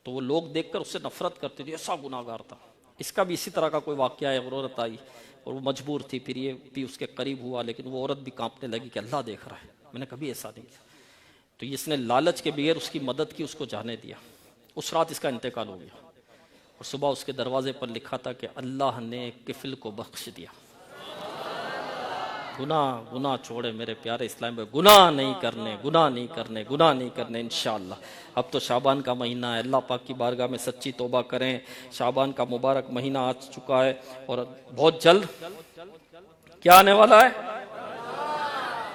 تو وہ لوگ دیکھ کر اس سے نفرت کرتے تھے, ایسا گناہ گار تھا. اس کا بھی اسی طرح کا کوئی واقعہ ہے. اور عورت آئی اور وہ مجبور تھی, پھر یہ بھی اس کے قریب ہوا, لیکن وہ عورت بھی کانپنے لگی کہ اللہ دیکھ رہا ہے. میں نے کبھی ایسا نہیں کیا. تو اس نے لالچ کے بغیر اس کی مدد کی, اس کو جانے دیا. اس رات اس کا انتقال ہو گیا, اور صبح اس کے دروازے پر لکھا تھا کہ اللہ نے کفل کو بخش دیا. گناہ چھوڑے میرے پیارے اسلام میں, گناہ نہیں کرنے انشاءاللہ. اب تو شعبان کا مہینہ ہے, اللہ پاک کی بارگاہ میں سچی توبہ کریں. شعبان کا مبارک مہینہ آ چکا ہے, اور بہت جلد کیا آنے والا ہے؟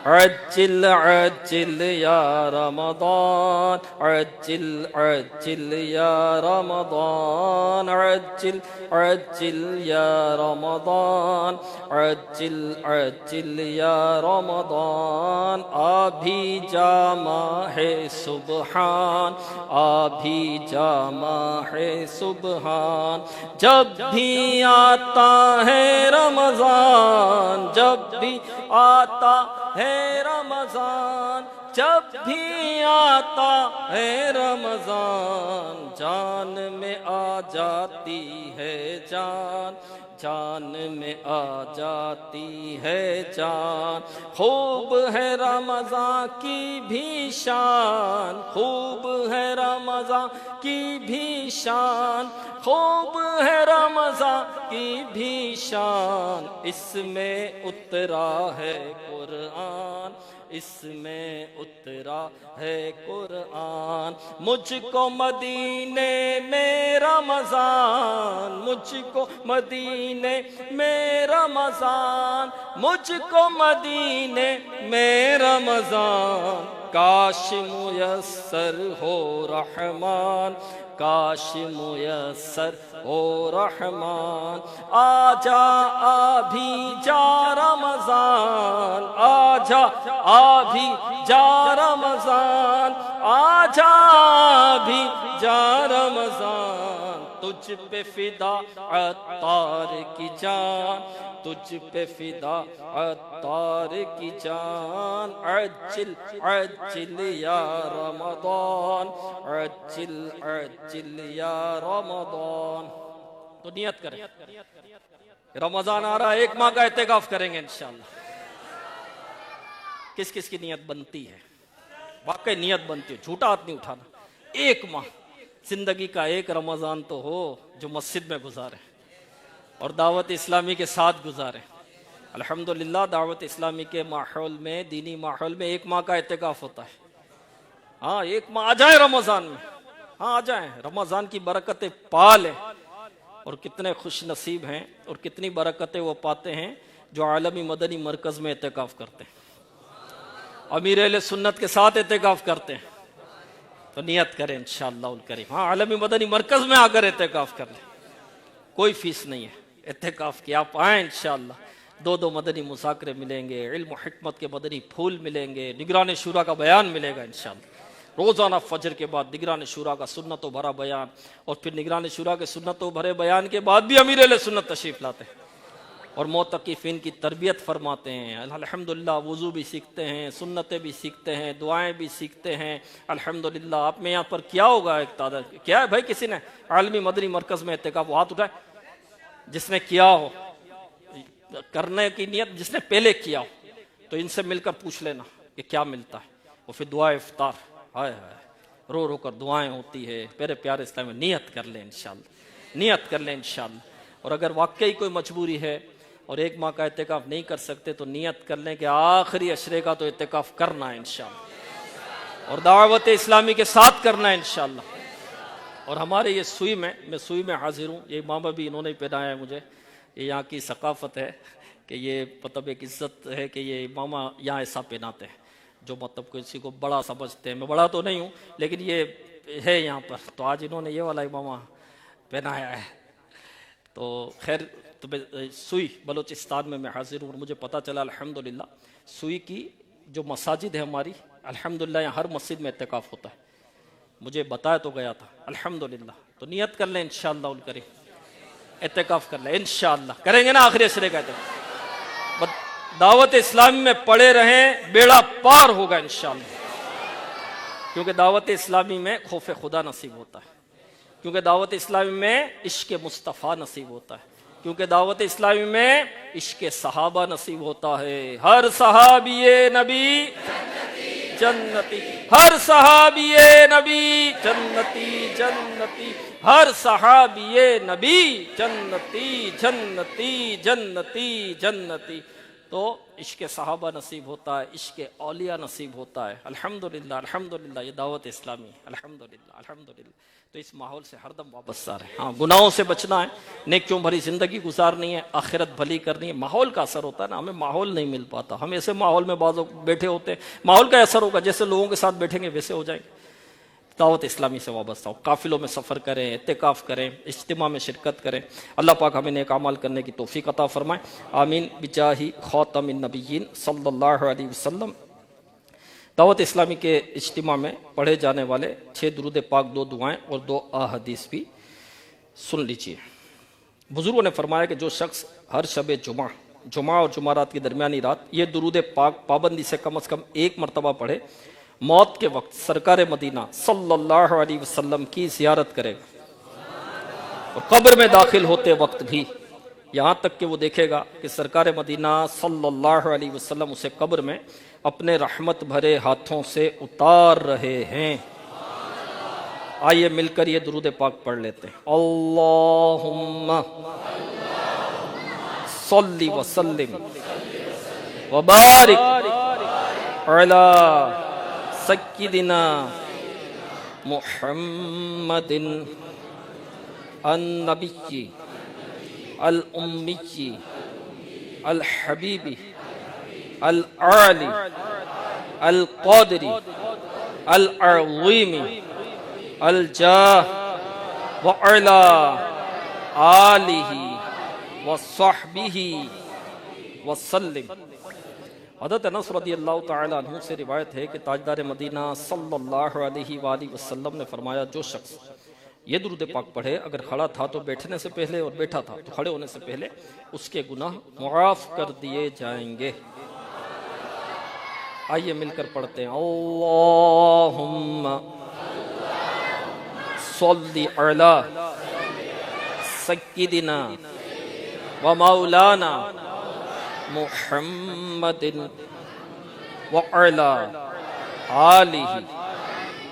عجل عجل یا رمضان, عجل یا رمضان, عجل یا رمضان, عجل یا رمضان. ابھی جامع ہے سبحان, ابھی جامع ہے سبحان. جب بھی آتا ہے رمضان, جب بھی آتا ہے رمضان, جب بھی آتا ہے رمضان, جان میں آ جاتی ہے جان, جان میں آ جاتی ہے جان. خوب ہے رمضان کی بھی شان, خوب ہے رمضان کی بھی شان, خوب ہے رمضان کی بھی شان. اس میں اترا ہے قرآن, اس میں اترا ہے قرآن. مجھ کو مدینے میں رمضان, مجھ کو مدینے میں رمضان, مجھ کو مدینے میں رمضان. کاش میسر ہو رحمان, کاش میسر ہو رحمان. آجا ابھی جا رمضان, آجا ابھی جا رمضان, آجا ابھی جا رمضان. تجھ پہ فدا عطار کی جان, تجھ پہ فدا عطار کی جان. عجل یا رمضان, عجل یا رمضان. تو نیت کریں, رمضان آ رہا ہے, ایک ماہ کا اعتکاف کریں گے انشاءاللہ. کس کس کی نیت بنتی ہے؟ واقعی نیت بنتی ہے, جھوٹا ہاتھ نہیں اٹھانا. ایک ماہ زندگی کا ایک رمضان تو ہو جو مسجد میں گزارے اور دعوت اسلامی کے ساتھ گزارے. الحمدللہ دعوت اسلامی کے ماحول میں, دینی ماحول میں ایک ماہ کا اعتکاف ہوتا ہے. ہاں ایک ماہ آ جائیں رمضان میں, ہاں آ جائیں, رمضان کی برکتیں پا لیں. اور کتنے خوش نصیب ہیں اور کتنی برکتیں وہ پاتے ہیں جو عالمی مدنی مرکز میں اعتکاف کرتے ہیں, امیر اہل سنت کے ساتھ اعتکاف کرتے ہیں. تو نیت کریں انشاءاللہ الکریم, ہاں عالمی مدنی مرکز میں آ کر اعتکاف کر لیں, کوئی فیس نہیں ہے اعتکاف کی. آپ آئیں انشاءاللہ, دو مدنی مذاکرے ملیں گے, علم و حکمت کے مدنی پھول ملیں گے, نگران شورا کا بیان ملے گا انشاءاللہ. روزانہ فجر کے بعد نگران شورا کا سنتوں بھرا بیان, اور پھر نگران شورا کے سنتوں بھرے بیان کے بعد بھی امیر اہل سنت تشریف لاتے ہیں اور معتکفین کی تربیت فرماتے ہیں. الحمدللہ وضو بھی سیکھتے ہیں, سنتیں بھی سیکھتے ہیں, دعائیں بھی سیکھتے ہیں. الحمدللہ آپ میں یہاں پر کیا ہوگا, ایک تعداد کیا ہے بھائی, کسی نے عالمی مدنی مرکز میں اعتکاف ہاتھ اٹھائے جس نے کیا ہو. کرنے کی نیت جس نے پہلے کیا ہو تو ان سے مل کر پوچھ لینا کہ کیا ملتا ہے. اور پھر دعا افطار، ہائے ہائے رو رو کر دعائیں ہوتی ہے. میرے پیارے اسلام میں نیت کر لیں انشاءاللہ، نیت کر لیں انشاءاللہ. اور اگر واقعی کوئی مجبوری ہے اور 1 ماہ کا اعتکاف نہیں کر سکتے تو نیت کر لیں کہ آخری عشرے کا تو اعتکاف کرنا ہے انشاءاللہ، اور دعوت اسلامی کے ساتھ کرنا ہے انشاءاللہ. اور ہمارے یہ سوئی میں حاضر ہوں. یہ امامہ بھی انہوں نے پہنایا ہے مجھے. یہ یہاں کی ثقافت ہے کہ یہ مطلب ایک عزت ہے کہ یہ امامہ یہاں ایسا پہناتے ہیں جو مطلب کسی کو بڑا سمجھتے ہیں. میں بڑا تو نہیں ہوں لیکن یہ ہے یہاں پر. تو آج انہوں نے یہ والا امامہ پہنایا ہے. تو خیر تو سوئی بلوچستان میں حاضر ہوں. اور مجھے پتہ چلا الحمدللہ سوئی کی جو مساجد ہے ہماری الحمدللہ یہاں ہر مسجد میں اعتکاف ہوتا ہے. مجھے بتایا تو گیا تھا الحمدللہ. تو نیت کر لیں انشاءاللہ کریں اعتکاف کر لیں انشاءاللہ. کریں گے نا آخری عشرے کا اعتکاف. دعوت اسلامی میں پڑے رہیں بیڑا پار ہوگا انشاءاللہ. کیونکہ دعوت اسلامی میں خوف خدا نصیب ہوتا ہے، کیونکہ دعوت اسلامی میں عشق مصطفیٰ نصیب ہوتا ہے، کیونکہ دعوت اسلامی میں عشق صحابہ نصیب ہوتا ہے. ہر صحابی نبی جنتی، ہر صحابی نبی جنتی جنتی، ہر صحابی نبی جنتی جنتی جنتی جنتی. تو عشق صحابہ نصیب ہوتا ہے، عشق اولیاء نصیب ہوتا ہے. الحمدللہ الحمدللہ یہ دعوت اسلامی الحمدللہ الحمدللہ. تو اس ماحول سے ہر دم واپس آ رہے ہیں. ہاں گناہوں سے بچنا ہے، نیکیوں بھری زندگی گزارنی ہے، آخرت بھلی کرنی ہے. ماحول کا اثر ہوتا ہے نا، ہمیں ماحول نہیں مل پاتا. ہم ایسے ماحول میں بعض لوگ بیٹھے ہوتے ہیں، ماحول کا اثر ہوگا جیسے لوگوں کے ساتھ بیٹھیں گے ویسے ہو جائیں گے. دعوت اسلامی سے وابستہ ہو، قافلوں میں سفر کریں، اعتکاف کریں، اجتماع میں شرکت کریں. اللہ پاک ہمیں نیک اعمال کرنے کی توفیق عطا فرمائے. آمین بجاہ خاتم النبیین صلی اللہ علیہ وسلم. دعوت اسلامی کے اجتماع میں پڑھے جانے والے 6 درود پاک، 2 دعائیں اور 2 احادیث بھی سن لیجیے. بزرگوں نے فرمایا کہ جو شخص ہر شب جمعہ اور جمعرات کی درمیانی رات یہ درود پاک پابندی سے کم از کم 1 مرتبہ پڑھے، موت کے وقت سرکار مدینہ صلی اللہ علیہ وسلم کی زیارت کرے اور قبر میں داخل ہوتے وقت بھی یہاں تک کہ وہ دیکھے گا کہ سرکار مدینہ صلی اللہ علیہ وسلم اسے قبر میں اپنے رحمت بھرے ہاتھوں سے اتار رہے ہیں. آئیے مل کر یہ درود پاک پڑھ لیتے ہیں. اللہم صلی وسلم وبارک علی سیدنا محمد النبی الامی الحبیب العالی القادری العظیم الجاہ وعلا آلہ وصحبہ وسلم. حضرت انس رضی اللہ تعالیٰ عنہ سے روایت ہے کہ تاجدار مدینہ صلی اللہ علیہ وآلہ وسلم نے فرمایا جو شخص یہ درود پاک پڑھے اگر کھڑا تھا تو بیٹھنے سے پہلے اور بیٹھا تھا تو کھڑے ہونے سے پہلے اس کے گناہ معاف کر دیے جائیں گے. آئیے مل کر پڑھتے ہیں. اللہم صلی علی سیدنا و مولانا محمد وعلا آلہ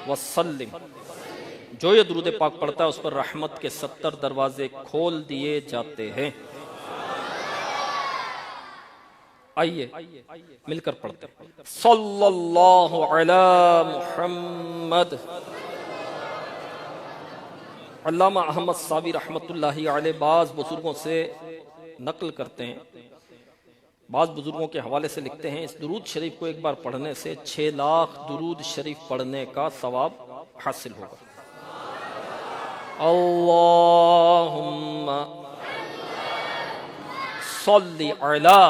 وسلم. جو یہ درود پاک پڑھتا ہے اس پر رحمت کے 70 دروازے کھول دیے جاتے ہیں. آئیے مل کر پڑھتے ہیں. صلی اللہ علی محمد. علامہ احمد صابی رحمت اللہ علیہ بعض بزرگوں سے نقل کرتے ہیں، بعض بزرگوں کے حوالے سے لکھتے ہیں اس درود شریف کو ایک بار پڑھنے سے 6 لاکھ درود شریف پڑھنے کا ثواب حاصل ہوگا. اللہم صلی علی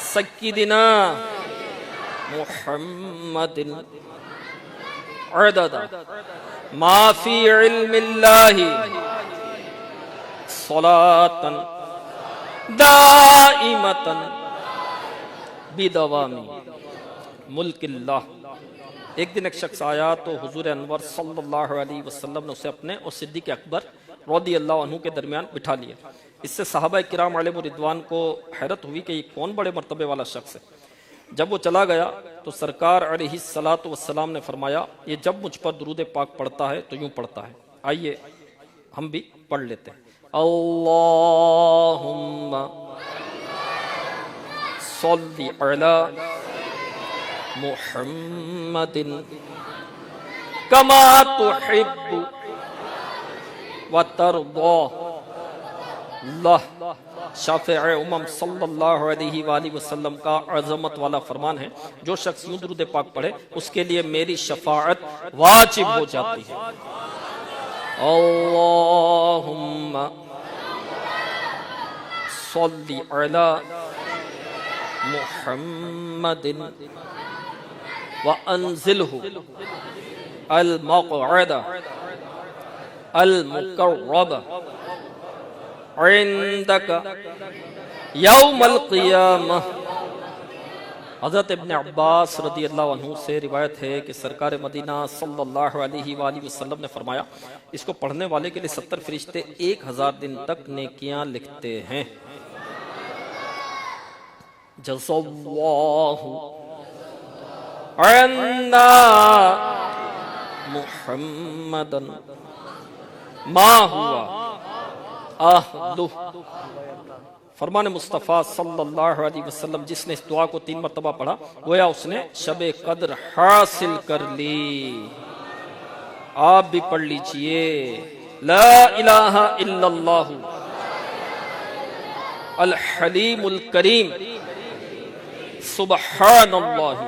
سیدنا محمد عدد ما فی علم اللہ صلاة دائمتا بدوام ملک اللہ. ایک دن ایک شخص آیا تو حضور انور صلی اللہ علیہ وسلم نے اسے اپنے اور صدیق اکبر رضی اللہ عنہ کے درمیان بٹھا لیا۔ اس سے صحابہ کرام علیہ رضوان کو حیرت ہوئی کہ یہ کون بڑے مرتبے والا شخص ہے۔ جب وہ چلا گیا تو سرکار علیہ الصلاۃ والسلام نے فرمایا یہ جب مجھ پر درود پاک پڑھتا ہے تو یوں پڑھتا ہے، آئیے ہم بھی پڑھ لیتے ہیں۔ اللہم صلی علی محمد کما تحب وترضى۔ اللہ شافع امم صلی اللہ علیہ وآلہ وسلم کا عظمت والا فرمان ہے، جو شخص یوں درود پاک پڑھے اس کے لیے میری شفاعت واجب ہو جاتی ہے۔ اللہم صلی علی محمد وانزلہ المقعد المقرب عندک یوم القیامہ۔ حضرت ابن عباس رضی اللہ عنہ سے روایت ہے کہ سرکار مدینہ صلی اللہ علیہ وآلہ وسلم نے فرمایا اس کو پڑھنے والے کے لیے 70 فرشتے 1000 دن تک نیکیاں لکھتے ہیں۔ جزا اللہ عنا محمدا ما ہوا اہلہ۔ فرمان مصطفیٰ صلی اللہ علیہ وسلم جس نے اس دعا کو 3 مرتبہ پڑھا گویا اس نے شب قدر حاصل کر لی۔ آپ بھی پڑھ لیجئے لا الہ الا اللہ الحلیم الکریم سبحان اللہ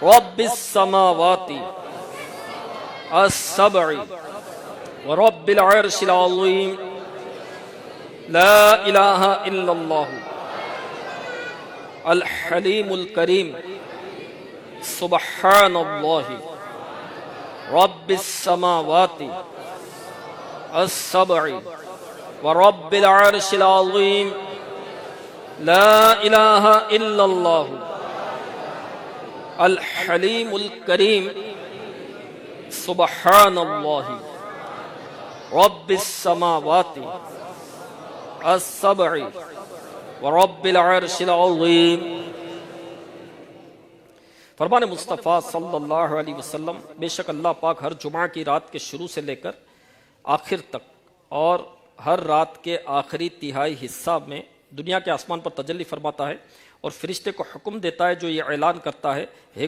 رب السماوات السبع ورب العرش العظیم لا الہ الا اللہ الحلیم الکریم سبحان اللہ رب السماوات السبع ورب العرش العظیم لا الہ الا اللہ الحلیم الکریم سبحان اللہ رب السماوات السبع ورب العرش العظیم۔ فرمان مصطفیٰ صلی اللہ علیہ وسلم بے شک اللہ پاک ہر جمعہ کی رات کے شروع سے لے کر آخر تک اور ہر رات کے آخری تہائی حصہ میں دنیا کے آسمان پر تجلی فرماتا ہے اور فرشتے کو حکم دیتا ہے جو یہ اعلان کرتا ہے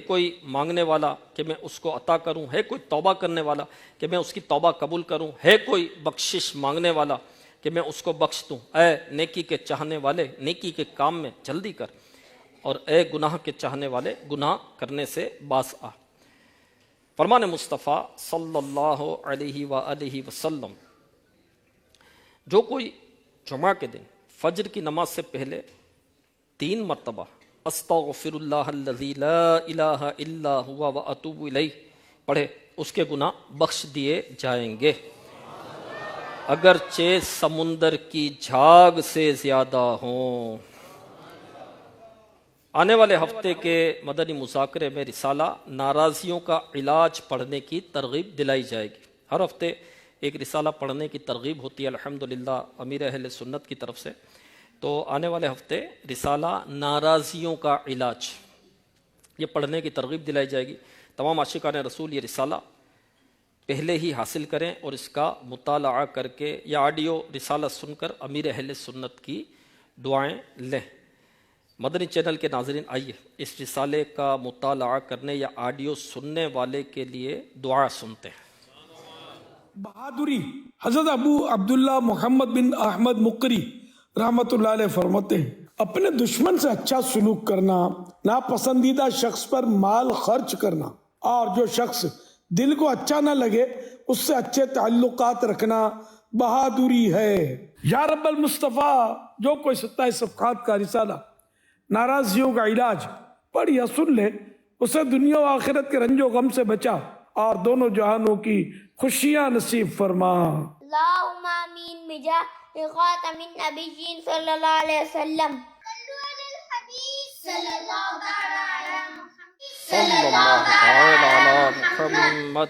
کوئی مانگنے والا کہ میں اس کو عطا کروں، ہے کوئی توبہ کرنے والا کہ میں اس کی توبہ قبول کروں، ہے کوئی بخشش مانگنے والا کہ میں اس کو بخش دوں، اے نیکی کے چاہنے والے نیکی کے کام میں جلدی کر، اور اے گناہ کے چاہنے والے گناہ کرنے سے باز آ۔ فرمان مصطفیٰ صلی اللہ علیہ وآلہ وسلم جو کوئی جمعہ کے دن فجر کی نماز سے پہلے 3 مرتبہ استغفر اللہ الذی لا الہ الا ہوا واتوب الیہ پڑھے اس کے گناہ بخش دیے جائیں گے، اگرچہ سمندر کی جھاگ سے زیادہ ہوں۔ آنے والے ہفتے کے مدنی مذاکرے میں رسالہ ناراضیوں کا علاج پڑھنے کی ترغیب دلائی جائے گی۔ ہر ہفتے ایک رسالہ پڑھنے کی ترغیب ہوتی ہے الحمدللہ امیر اہل سنت کی طرف سے، تو آنے والے ہفتے رسالہ ناراضیوں کا علاج یہ پڑھنے کی ترغیب دلائی جائے گی۔ تمام عاشقان رسول یہ رسالہ پہلے ہی حاصل کریں اور اس کا مطالعہ کر کے یا آڈیو رسالہ سن کر امیر اہل سنت کی دعائیں لیں۔ مدنی چینل کے ناظرین آئیے اس رسالے کا مطالعہ کرنے یا آڈیو سننے والے کے لیے دعا سنتے ہیں۔ بہادری حضرت ابو عبداللہ محمد بن احمد مقری رحمت اللہ علیہ فرماتے ہیں اپنے دشمن سے اچھا سلوک کرنا، ناپسندیدہ شخص پر مال خرچ کرنا، اور جو شخص دل کو اچھا نہ لگے اس سے اچھے تعلقات رکھنا بہادری ہے۔ یا رب المصطفیٰ جو کوئی 27 صفحات کا رسالہ ناراضیوں کا علاج پڑھ یا سن لے اسے دنیا و آخرت کے رنج و غم سے بچا اور دونوں جہانوں کی خوشیاں نصیب فرما۔ اللہم آمین بجاہ خاتم النبیین صلی اللہ علیہ وسلم۔ صلو علی الحبیب صلی اللہ علیہ صلی اللہ تعالی علی محمد۔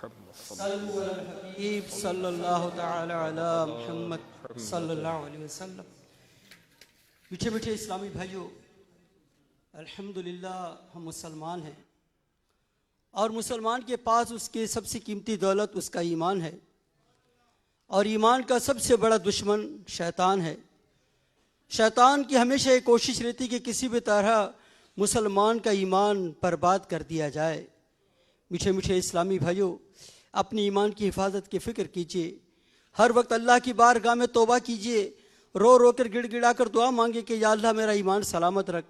محمد صلو علی الحبیب صلی اللہ تعالی علی محمد صلی اللہ علیہ وسلم۔ میٹھے میٹھے اسلامی بھائیوں، الحمدللہ ہم مسلمان ہیں، اور مسلمان کے پاس اس کے سب سے قیمتی دولت اس کا ایمان ہے، اور ایمان کا سب سے بڑا دشمن شیطان ہے۔ شیطان کی ہمیشہ یہ کوشش رہتی کہ کسی بھی طرح مسلمان کا ایمان برباد کر دیا جائے۔ میٹھے میٹھے اسلامی بھائیوں، اپنی ایمان کی حفاظت کی فکر کیجیے، ہر وقت اللہ کی بارگاہ میں توبہ کیجیے، رو رو کر گڑ گڑا کر دعا مانگے کہ یا اللہ میرا ایمان سلامت رکھ۔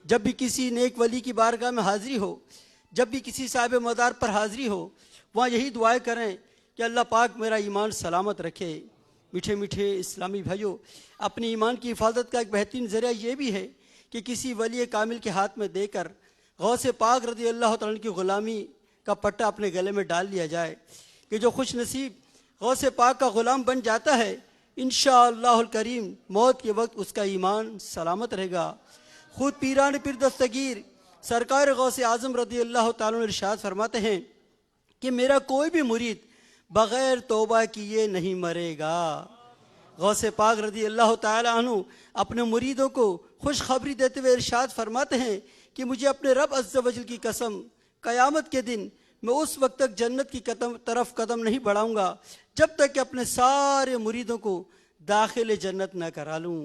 جب بھی کسی نیک ولی کی بارگاہ میں حاضری ہو، جب بھی کسی صاحب مدار پر حاضری ہو، وہاں یہی دعائیں کریں کہ اللہ پاک میرا ایمان سلامت رکھے۔ میٹھے میٹھے اسلامی بھائیوں، اپنی ایمان کی حفاظت کا ایک بہترین ذریعہ یہ بھی ہے کہ کسی ولی کامل کے ہاتھ میں دے کر غوث پاک رضی اللہ تعالیٰ کی غلامی کا پٹہ اپنے گلے میں ڈال لیا جائے، کہ جو خوش نصیب غوث پاک کا غلام بن جاتا ہے، انشاءاللہ الکریم موت کے وقت اس کا ایمان سلامت رہے گا۔ خود پیران پیر دستگیر سرکار غوث اعظم رضی اللہ تعالیٰ عنہ ارشاد فرماتے ہیں کہ میرا کوئی بھی مرید بغیر توبہ کیے نہیں مرے گا۔ غوث پاک رضی اللہ تعالیٰ عنہ اپنے مریدوں کو خوشخبری دیتے ہوئے ارشاد فرماتے ہیں کہ مجھے اپنے رب عز و جل کی قسم، قیامت کے دن میں اس وقت تک جنت کی طرف قدم نہیں بڑھاؤں گا جب تک کہ اپنے سارے مریدوں کو داخل جنت نہ کرا لوں۔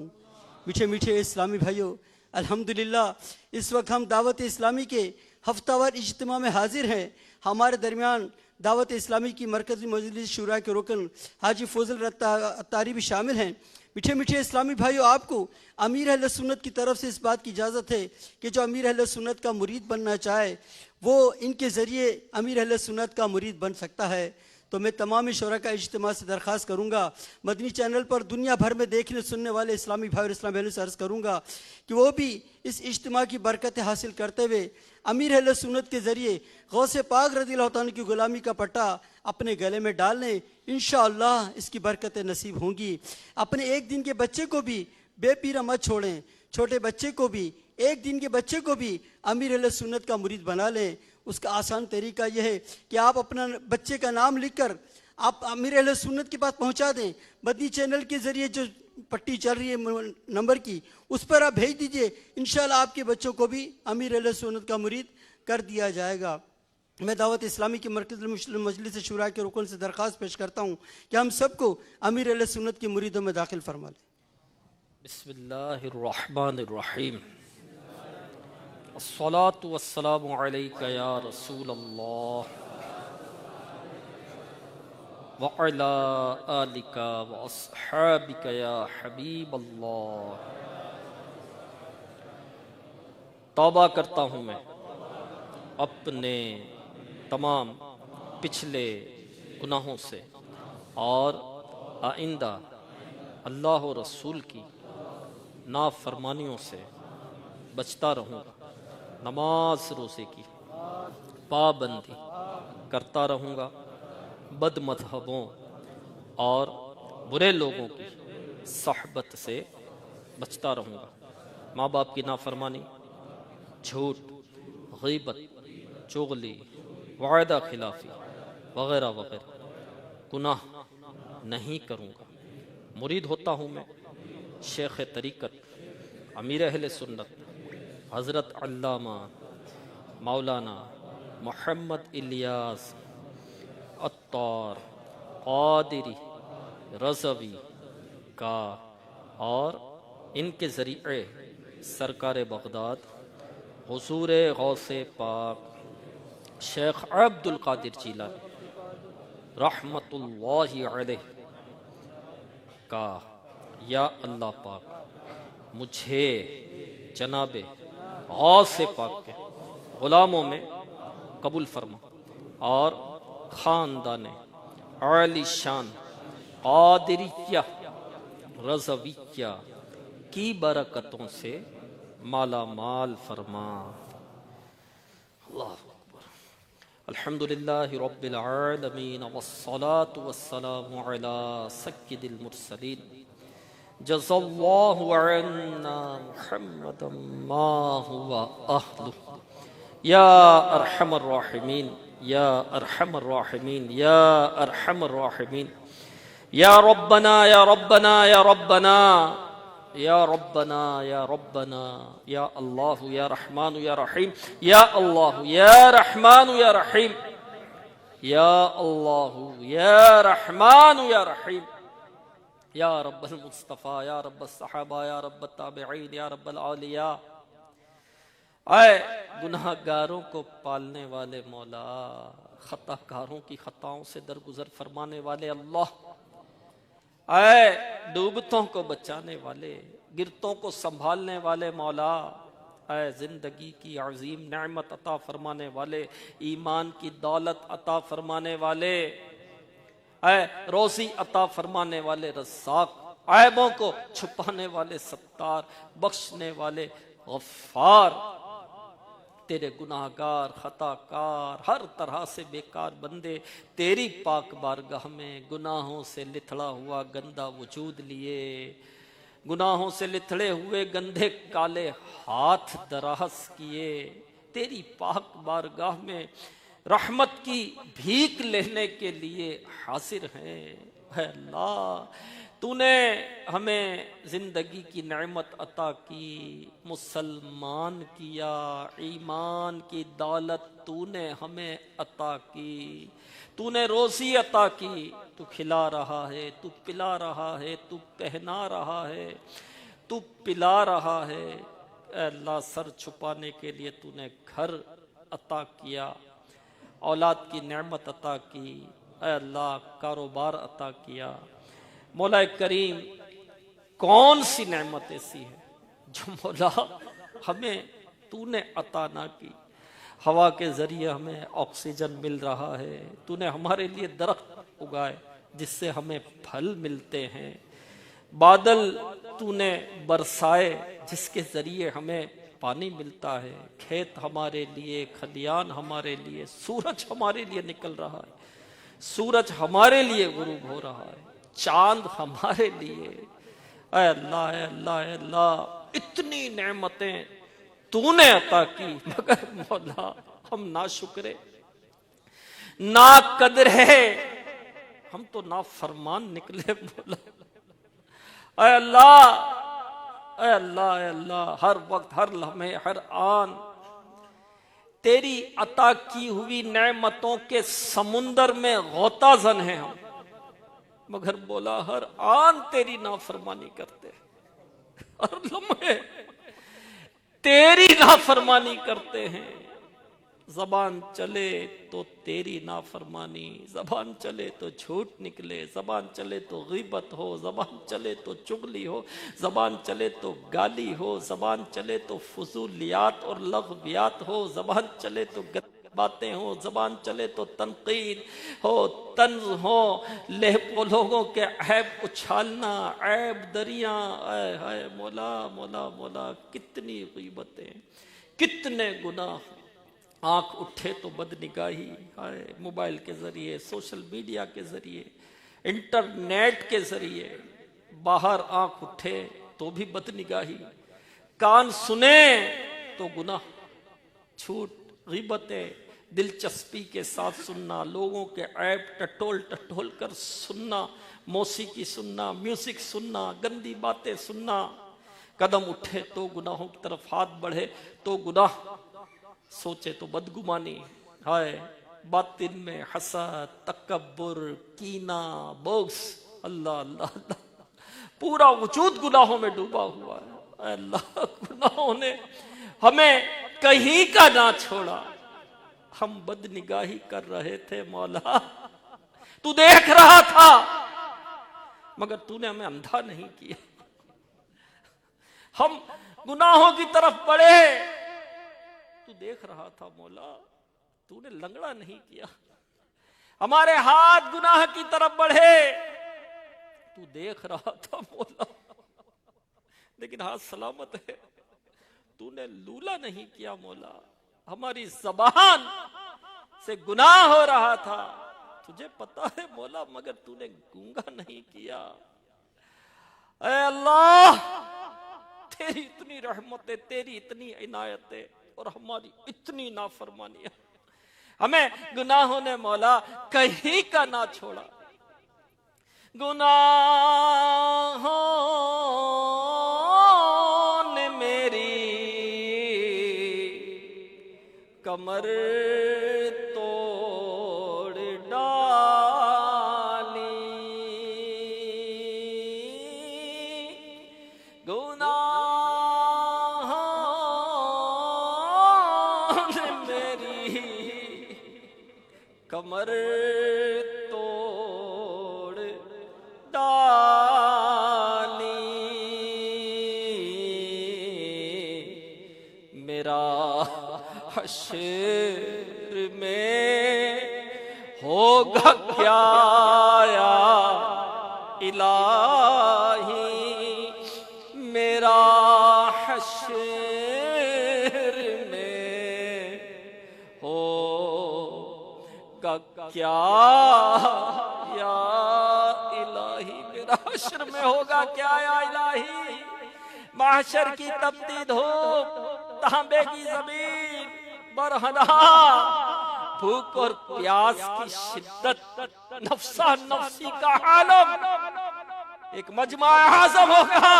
میٹھے میٹھے اسلامی بھائیوں، الحمدللہ اس وقت ہم دعوت اسلامی کے ہفتہ وار اجتماع میں حاضر ہیں۔ ہمارے درمیان دعوت اسلامی کی مرکزی مجلس شورا کے رکن حاجی فضل اتاری بھی شامل ہیں۔ میٹھے میٹھے اسلامی بھائیوں، آپ کو امیر اہل سنت کی طرف سے اس بات کی اجازت ہے کہ جو امیر اہل سنت کا مرید بننا چاہے وہ ان کے ذریعے امیر اہل سنت کا مرید بن سکتا ہے۔ تو میں تمام شرکا اجتماع سے درخواست کروں گا، مدنی چینل پر دنیا بھر میں دیکھنے سننے والے اسلامی بھائی اور اسلامی بہنوں سے عرض کروں گا کہ وہ بھی اس اجتماع کی برکتیں حاصل کرتے ہوئے امیر اہل سنت کے ذریعے غوث پاک رضی اللہ تعالیٰ کی غلامی کا پٹا اپنے گلے میں ڈال لیں، انشاءاللہ اس کی برکتیں نصیب ہوں گی۔ اپنے ایک دن کے بچے کو بھی بے پیرا مت چھوڑیں، چھوٹے بچے کو بھی، ایک دن کے بچے کو بھی امیر اہل سنت کا مرید بنا لیں۔ اس کا آسان طریقہ یہ ہے کہ آپ اپنا بچے کا نام لکھ کر آپ امیر اہل سنت کے پاس پہنچا دیں۔ مدنی چینل کے ذریعے جو پٹی چل رہی ہے نمبر کی، اس پر آپ بھیج دیجئے، انشاءاللہ آپ کے بچوں کو بھی امیر اہل سنت کا مرید کر دیا جائے گا۔ میں دعوت اسلامی کے مرکز مجلس شورا کے رکن سے درخواست پیش کرتا ہوں کہ ہم سب کو امیر اہل سنت کے مریدوں میں داخل فرما لیں۔ بسم اللہ الرحمن الرحیم، الصلاة والسلام علیکہ یا رسول اللہ وعلی آلکہ واصحابکہ یا حبیب اللہ۔ توبہ کرتا ہوں میں اپنے تمام پچھلے گناہوں سے اور آئندہ اللہ و رسول کی نافرمانیوں سے بچتا رہوں گا۔ نماز روزے کی پابندی کرتا رہوں گا، بد مذہبوں اور برے لوگوں کی صحبت سے بچتا رہوں گا۔ ماں باپ کی نافرمانی، جھوٹ، غیبت، چغلی، وعدہ خلافی وغیرہ وغیرہ گناہ نہیں کروں گا۔ مرید ہوتا ہوں میں شیخ طریقت امیر اہل سنت حضرت علامہ مولانا محمد الیاس عطار قادری رضوی کا، اور ان کے ذریعے سرکار بغداد حضور غوث پاک شیخ عبد القادر جیلانی رحمت اللہ علیہ کا، یا اللہ پاک مجھے جناب غوث پاک کے غلاموں میں قبول فرما، اور خاندان عالی شان قادریہ رضویہ کی برکتوں سے مالا مال فرما۔ اللہ اکبر۔ الحمدللہ رب العالمین والصلاة والسلام علی سید المرسلین، جزا اللہ عنا محمدا ما هو اہلہ، یا ارحم الراحمین یا ارحم الراحمین یا ارحم الراحمین یا ربنا یا ربنا یا ربنا یا ربنا یا ربنا یا اللہ یا رحمان یا رحیم یا اللہ یا رحمان یا رحیم یا اللہ یا رحمان یا رحیم یا رب المصطفیٰ یا رب الصحابہ یا رب التابعین یا رب الاولیاء. اے گناہ گاروں کو پالنے والے مولا، خطا کاروں کی خطاؤں سے درگزر فرمانے والے اللہ، اے ڈوبتوں کو بچانے والے، گرتوں کو سنبھالنے والے مولا، اے زندگی کی عظیم نعمت عطا فرمانے والے، ایمان کی دولت عطا فرمانے والے، اے روزی عطا فرمانے والے رزاق، عیبوں کو چھپانے والے ستار، بخشنے والے غفار، تیرے گناہ گار، خطا کار، ہر طرح سے بیکار بندے تیری پاک بارگاہ میں گناہوں سے لتھڑا ہوا گندا وجود لیے، گناہوں سے لتھڑے ہوئے گندے کالے ہاتھ دراز کیے، تیری پاک بارگاہ میں رحمت کی بھیک لینے کے لیے حاضر ہیں. اے اللہ، تو نے ہمیں زندگی کی نعمت عطا کی، مسلمان کیا، ایمان کی دولت تو نے ہمیں عطا کی، تو نے روزی عطا کی، تو کھلا رہا ہے، تو پلا رہا ہے، تو پہنا رہا ہے، تو پلا رہا ہے. اے اللہ، سر چھپانے کے لیے تو نے گھر عطا کیا، اولاد کی نعمت عطا کی، اے اللہ کاروبار عطا کیا. مولا کریم، کون سی نعمت ایسی ہے جو مولا ہمیں تو نے عطا نہ کی؟ ہوا کے ذریعے ہمیں آکسیجن مل رہا ہے، تو نے ہمارے لیے درخت اگائے جس سے ہمیں پھل ملتے ہیں، بادل تو نے برسائے جس کے ذریعے ہمیں پانی ملتا ہے، کھیت ہمارے لیے، کھلیان ہمارے لیے، سورج ہمارے لیے نکل رہا ہے، سورج ہمارے لیے غروب ہو رہا ہے، چاند ہمارے لیے. اے اللہ اے اللہ اے اللہ، اتنی نعمتیں تو نے عطا کی، مگر مولا ہم ناشکرے، نا قدر ہے، ہم تو نافرمان نکلے مولا. اے اللہ اے اللہ اے اللہ، ہر وقت، ہر لمحے، ہر آن تیری عطا کی ہوئی نعمتوں کے سمندر میں غوطہ زن ہیں ہم، مگر بولا ہر آن تیری نافرمانی کرتے ہیں، ہر لمحے تیری نافرمانی کرتے ہیں. زبان چلے تو تیری نافرمانی، زبان چلے تو جھوٹ نکلے، زبان چلے تو غیبت ہو، زبان چلے تو چغلی ہو، زبان چلے تو گالی ہو، زبان چلے تو فضولیات اور لغویات ہو، زبان چلے تو باتیں ہو، زبان چلے تو تنقید ہو، طنز ہو، لوگوں کے عیب اچھالنا، عیب دریاں. اے ہائے مولا مولا مولا، کتنی غیبتیں، کتنے گناہ. آنکھ اٹھے تو بدنگاہی، ہائے موبائل کے ذریعے، سوشل میڈیا کے ذریعے، انٹرنیٹ کے ذریعے، باہر آنکھ اٹھے تو بھی بدنگاہی، کان سنے تو گناہ، جھوٹ، غیبتیں، دلچسپی کے ساتھ سننا، لوگوں کے عیب ٹٹول کر سننا، موسیقی سننا، میوزک سننا، گندی باتیں سننا. قدم اٹھے تو گناہوں کی طرف ہاتھ بڑھے تو گناہ، سوچے تو بدگمانی، ہائے باطن میں حسد، تکبر، کینہ، بغض. اللہ اللہ اللہ، پورا وجود گناہوں میں ڈوبا ہوا ہے. اے اللہ، گناہوں نے ہمیں کہیں کا نہ چھوڑا، ہم بدنگاہی کر رہے تھے مولا، تو دیکھ رہا تھا، مگر تو نے ہمیں اندھا نہیں کیا. ہم گناہوں کی طرف بڑھے، تو دیکھ رہا تھا مولا، تو نے لنگڑا نہیں کیا. ہمارے ہاتھ گناہ کی طرف بڑھے، تو دیکھ رہا تھا مولا، لیکن ہاتھ سلامت ہے، تو نے لولا نہیں کیا مولا. ہماری زبان سے گناہ ہو رہا تھا، تجھے پتا ہے مولا، مگر تو نے گونگا نہیں کیا. اے اللہ، تیری اتنی رحمتیں، تیری اتنی عنایتیں، اور ہماری اتنی نافرمانیاں، ہمیں گناہوں نے مولا کہیں کا نہ چھوڑا. گناہوں نے میری کمر توڑ ڈالی. گناہوں نے میری کمر توڑ ڈالی. میرا حشر میں ہوگا کیا یا الہی. میرا حشر میں ہوگا کیا یا الہی. میرا حشر میں ہوگا کیا یا الہی. محشر کی تپتی دھوپ، تانبے کی زمین، برہنہ بھوک اور پیاس کی شدت، نفسا نفسی کا عالم، ایک مجمع اعظم ہوگا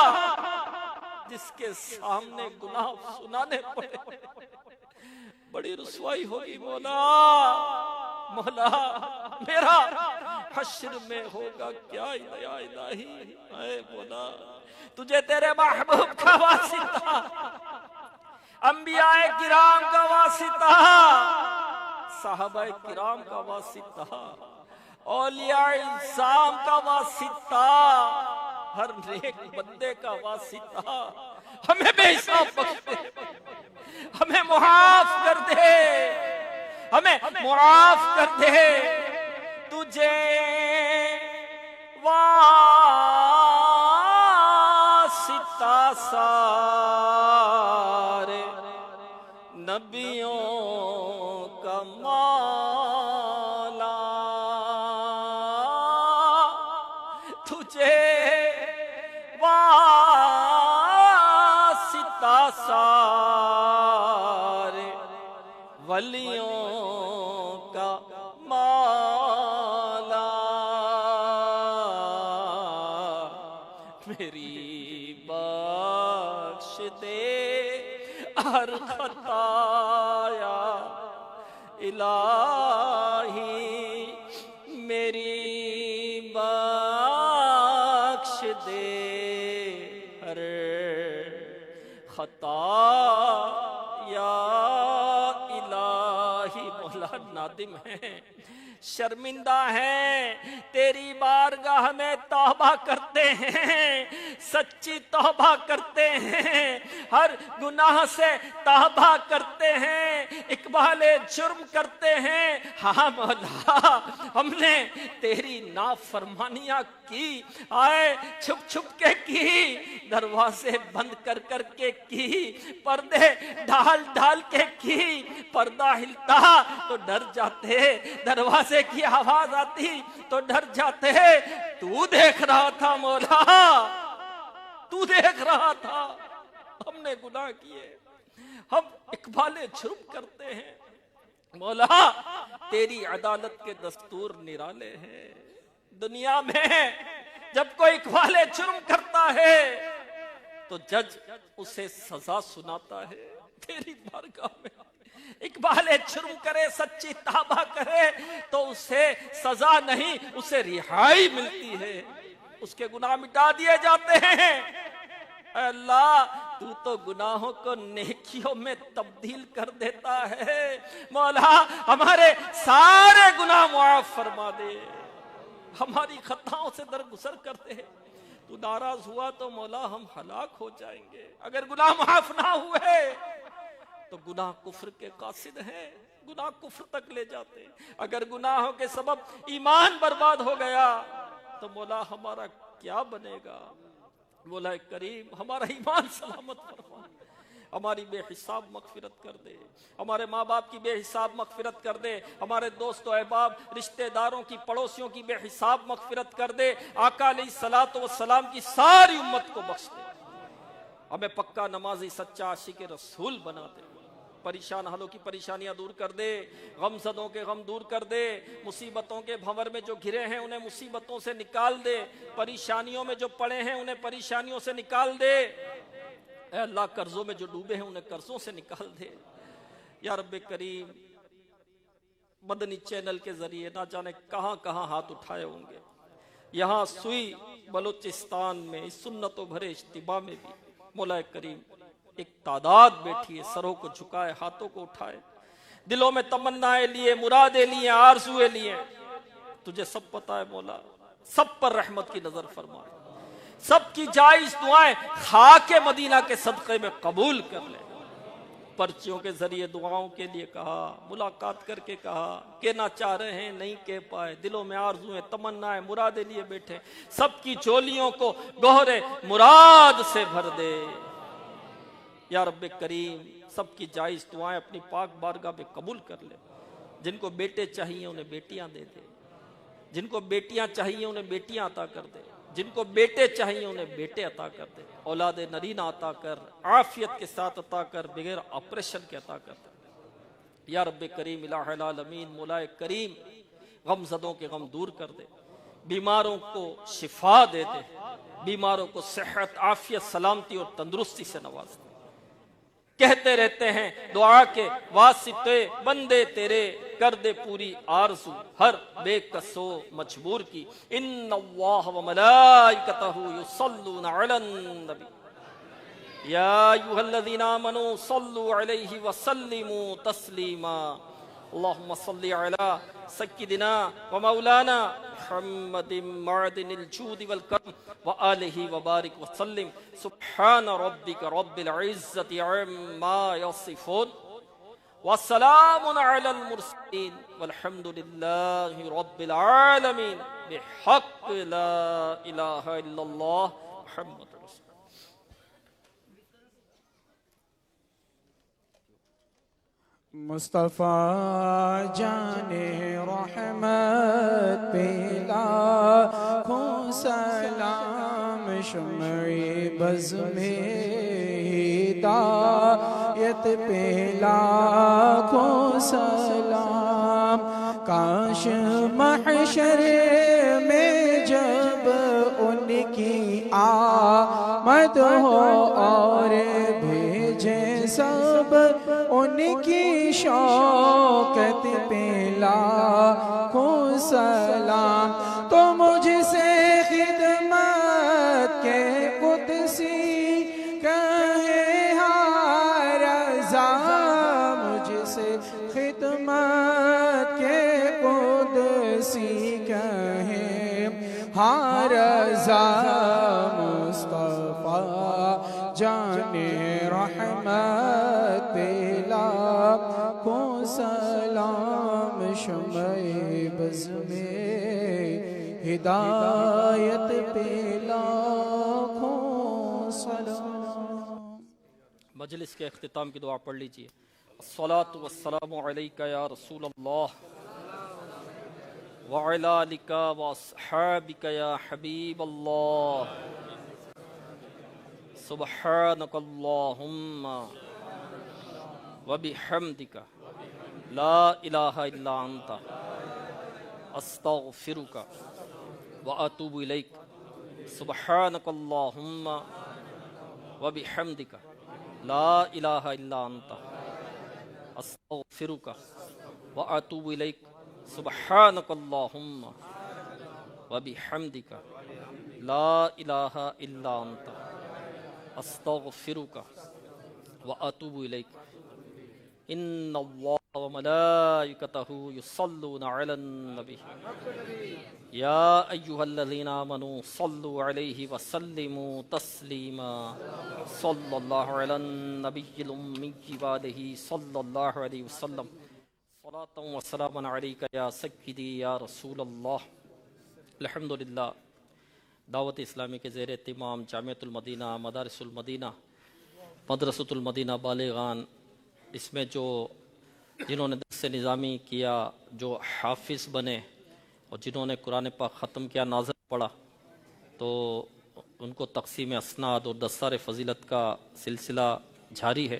جس کے سامنے گناہ سنانے پڑے. بڑی رسوائی ہوگی. مولا مولا میرا حشر میں ہوگا کیا یا الہی. اے مولا تجھے تیرے محبوب کا واسطہ، انبیاء کرام کا واسطہ، صحابہ کرام کا واسطہ، اولیاء الزام کا واسطہ، ہر نیک بندے کا واسطہ ہمیں بے حساب بخش دے، ہمیں معاف کر دے، ہمیں معاف کر دے. تجھے واسطہ سارے نبیوں کا مولا، تجھے واسطہ سارے ولیوں کا مولا. میری بخش دے ہر خطا یا الہی. میری بخش دے ہر خطا یا الہی. مولا نادم ہیں، شرمندہ ہیں، تیری بارگاہ میں توبہ کرتے ہیں، سچی توبہ کرتے ہیں، ہر گناہ سے توبہ کرتے ہیں، اقبال جرم کرتے ہیں. ہاں مولا ہم نے تیری نافرمانیاں کی، آئے چھپ چھپ کے کی، دروازے بند کر کر کے کی، پردے ڈال ڈال کے کی. پردہ ہلتا تو ڈر جاتے، دروازے کی آواز آتی تو ڈر جاتے. تو دیکھ رہا تھا مولا، تو دیکھ رہا تھا. ہم نے گناہ کیے، ہم اقبال جرم کرتے ہیں. مولا تیری عدالت کے دستور نرالے ہیں. دنیا میں جب کوئی اقبال جرم کرتا ہے تو جج اسے سزا سناتا ہے. تیری بارگاہ میں اقبال جرم کرے، سچی توبہ کرے تو اسے سزا نہیں، اسے رہائی ملتی ہے، اس کے گناہ مٹا دیے جاتے ہیں. اے اللہ تو گناہوں کو نیکیوں میں تبدیل کر دیتا ہے. مولا ہمارے سارے گناہ معاف فرما دے، ہماری خطاؤں سے درگزر کر دے. تو ناراض ہوا تو مولا ہم ہلاک ہو جائیں گے. اگر گناہ معاف نہ ہوئے تو گناہ کفر کے قاصد ہیں، گناہ کفر تک لے جاتے. اگر گناہوں کے سبب ایمان برباد ہو گیا تو مولا ہمارا کیا بنے گا. مولا کریم ہمارا ایمان سلامت فرما، ہماری بے حساب مغفرت کر دے، ہمارے ماں باپ کی بے حساب مغفرت کر دے، ہمارے دوست و احباب رشتہ داروں کی پڑوسیوں کی بے حساب مغفرت کر دے. آقا علیہ الصلوۃ والسلام کی ساری امت کو بخش دے، ہمیں پکا نمازی سچا عاشق رسول بنا دے. پریشان حالوں کی پریشانیاں دور کر دے، غم زدوں کے غم دور کر دے، مصیبتوں کے بھنور میں جو گھرے ہیں انہیں مصیبتوں سے نکال دے، پریشانیوں میں جو پڑے ہیں انہیں پریشانیوں سے نکال دے، اے اللہ قرضوں میں جو ڈوبے ہیں انہیں قرضوں سے نکال دے یا رب کریم۔ مدنی چینل کے ذریعے نہ جانے کہاں کہاں ہاتھ اٹھائے ہوں گے، یہاں سوئی بلوچستان میں اس سنت و بھرے اجتماع میں بھی مولا کریم ایک تعداد بیٹھی ہے، سروں کو جھکائے، ہاتھوں کو اٹھائے، دلوں میں تمنائیں لیے، مرادیں لیے، آرزویں لیے۔ تجھے سب پتہ ہے مولا، سب پر رحمت کی نظر فرما، سب کی جائز دعائیں خاک مدینہ کے صدقے میں قبول کر لے۔ پرچیوں کے ذریعے دعاؤں کے لیے کہا، ملاقات کر کے کہا، کہنا چاہ رہے ہیں نہیں کہہ پائے، دلوں میں آرزویں تمنائیں مرادیں لیے بیٹھے، سب کی چولیوں کو گوہرے مراد سے بھر دے یا رب کریم۔ سب کی جائز دعائیں اپنی پاک بارگاہ میں قبول کر لے۔ جن کو بیٹے چاہیے انہیں بیٹیاں دے دے، جن کو بیٹیاں چاہیے انہیں بیٹیاں عطا کر دے، جن کو بیٹے چاہیے انہیں بیٹے عطا کر دے، اولاد نرینہ عطا کر، عافیت کے ساتھ عطا کر، بغیر آپریشن کے عطا کر دے یا رب کریم۔ الہ العالمین مولا کریم غم زدوں کے غم دور کر دے، بیماروں کو شفا دے دے، بیماروں کو صحت، عافیت، سلامتی اور تندرستی سے نواز دے۔ کہتے رہتے ہیں دعا کے واسطے بندے تیرے، کر دے پوری آرزو ہر بے کسو مجبور کی۔ ان اللہ و ملائکتہ یصلون علی النبی یا ایھا الذین آمنوا صلوا علیہ وسلموا تسلیما۔ اللہم صلی علی سیدنا و مولانا محمد معدن الجود والکرم وآلہ وبارک وسلم۔ سبحان ربک رب العزت عما یصفون وسلام علی المرسلین والحمد للہ رب العالمین بحق لا الہ الا اللہ محمد رسول۔ مصطفیٰ جان رحمت پہ لاکھوں سلام، شمع بز میں ہدایت پہ لاکھوں سلام۔ کاش محشر میں جب ان کی آمد ہو اور بھیجے سب ان کی شوکت پہ لاکھوں سلام۔ تو مجھ سے خدمت کے قدسی کہے ہر رضا، مجھ سے خدمت کے قدسی کہے ہر رضا۔ مصطفیٰ جان رحمت پہ لاکھوں سلام، شمع بز میں ہدایت پہ لاکھوں سلام۔ مجلس کے اختتام کی دعا پڑھ لیجئے۔ الصلاۃ والسلام علیک یا رسول اللہ وعلی آلک واصحابک یا حبیب اللہ۔ سبحانک اللہم وبحمدک لا الہ الا انت استغفرک واتوب الیک۔ سبحانک اللہم وبحمدک لا الہ الا انت استغفرک واتوب الیک۔ سبحانک اللہم وبحمدک لا الہ الا انت استغفرک واتوب الیک۔ ان اللہ وملائکتہ یصلون علی النبی یا ایھا الذین آمنوا صلوا علیہ وسلموا تسلیما۔ صلی اللہ علی النبی الامی وآلہ صلی اللہ علیہ وسلم۔ صلاۃ و سلام علیک یا سیدی یا رسول اللہ۔ الحمدللہ دعوت اسلامی کے زیر اہتمام جامعۃ المدینہ، مدارس المدینہ، مدرسۃ المدینہ بالغان، اس میں جنہوں نے درس نظامی کیا، جو حافظ بنے اور جنہوں نے قرآن پاک ختم کیا، نازل پڑھا، تو ان کو تقسیم اسناد اور دستار فضیلت کا سلسلہ جاری ہے۔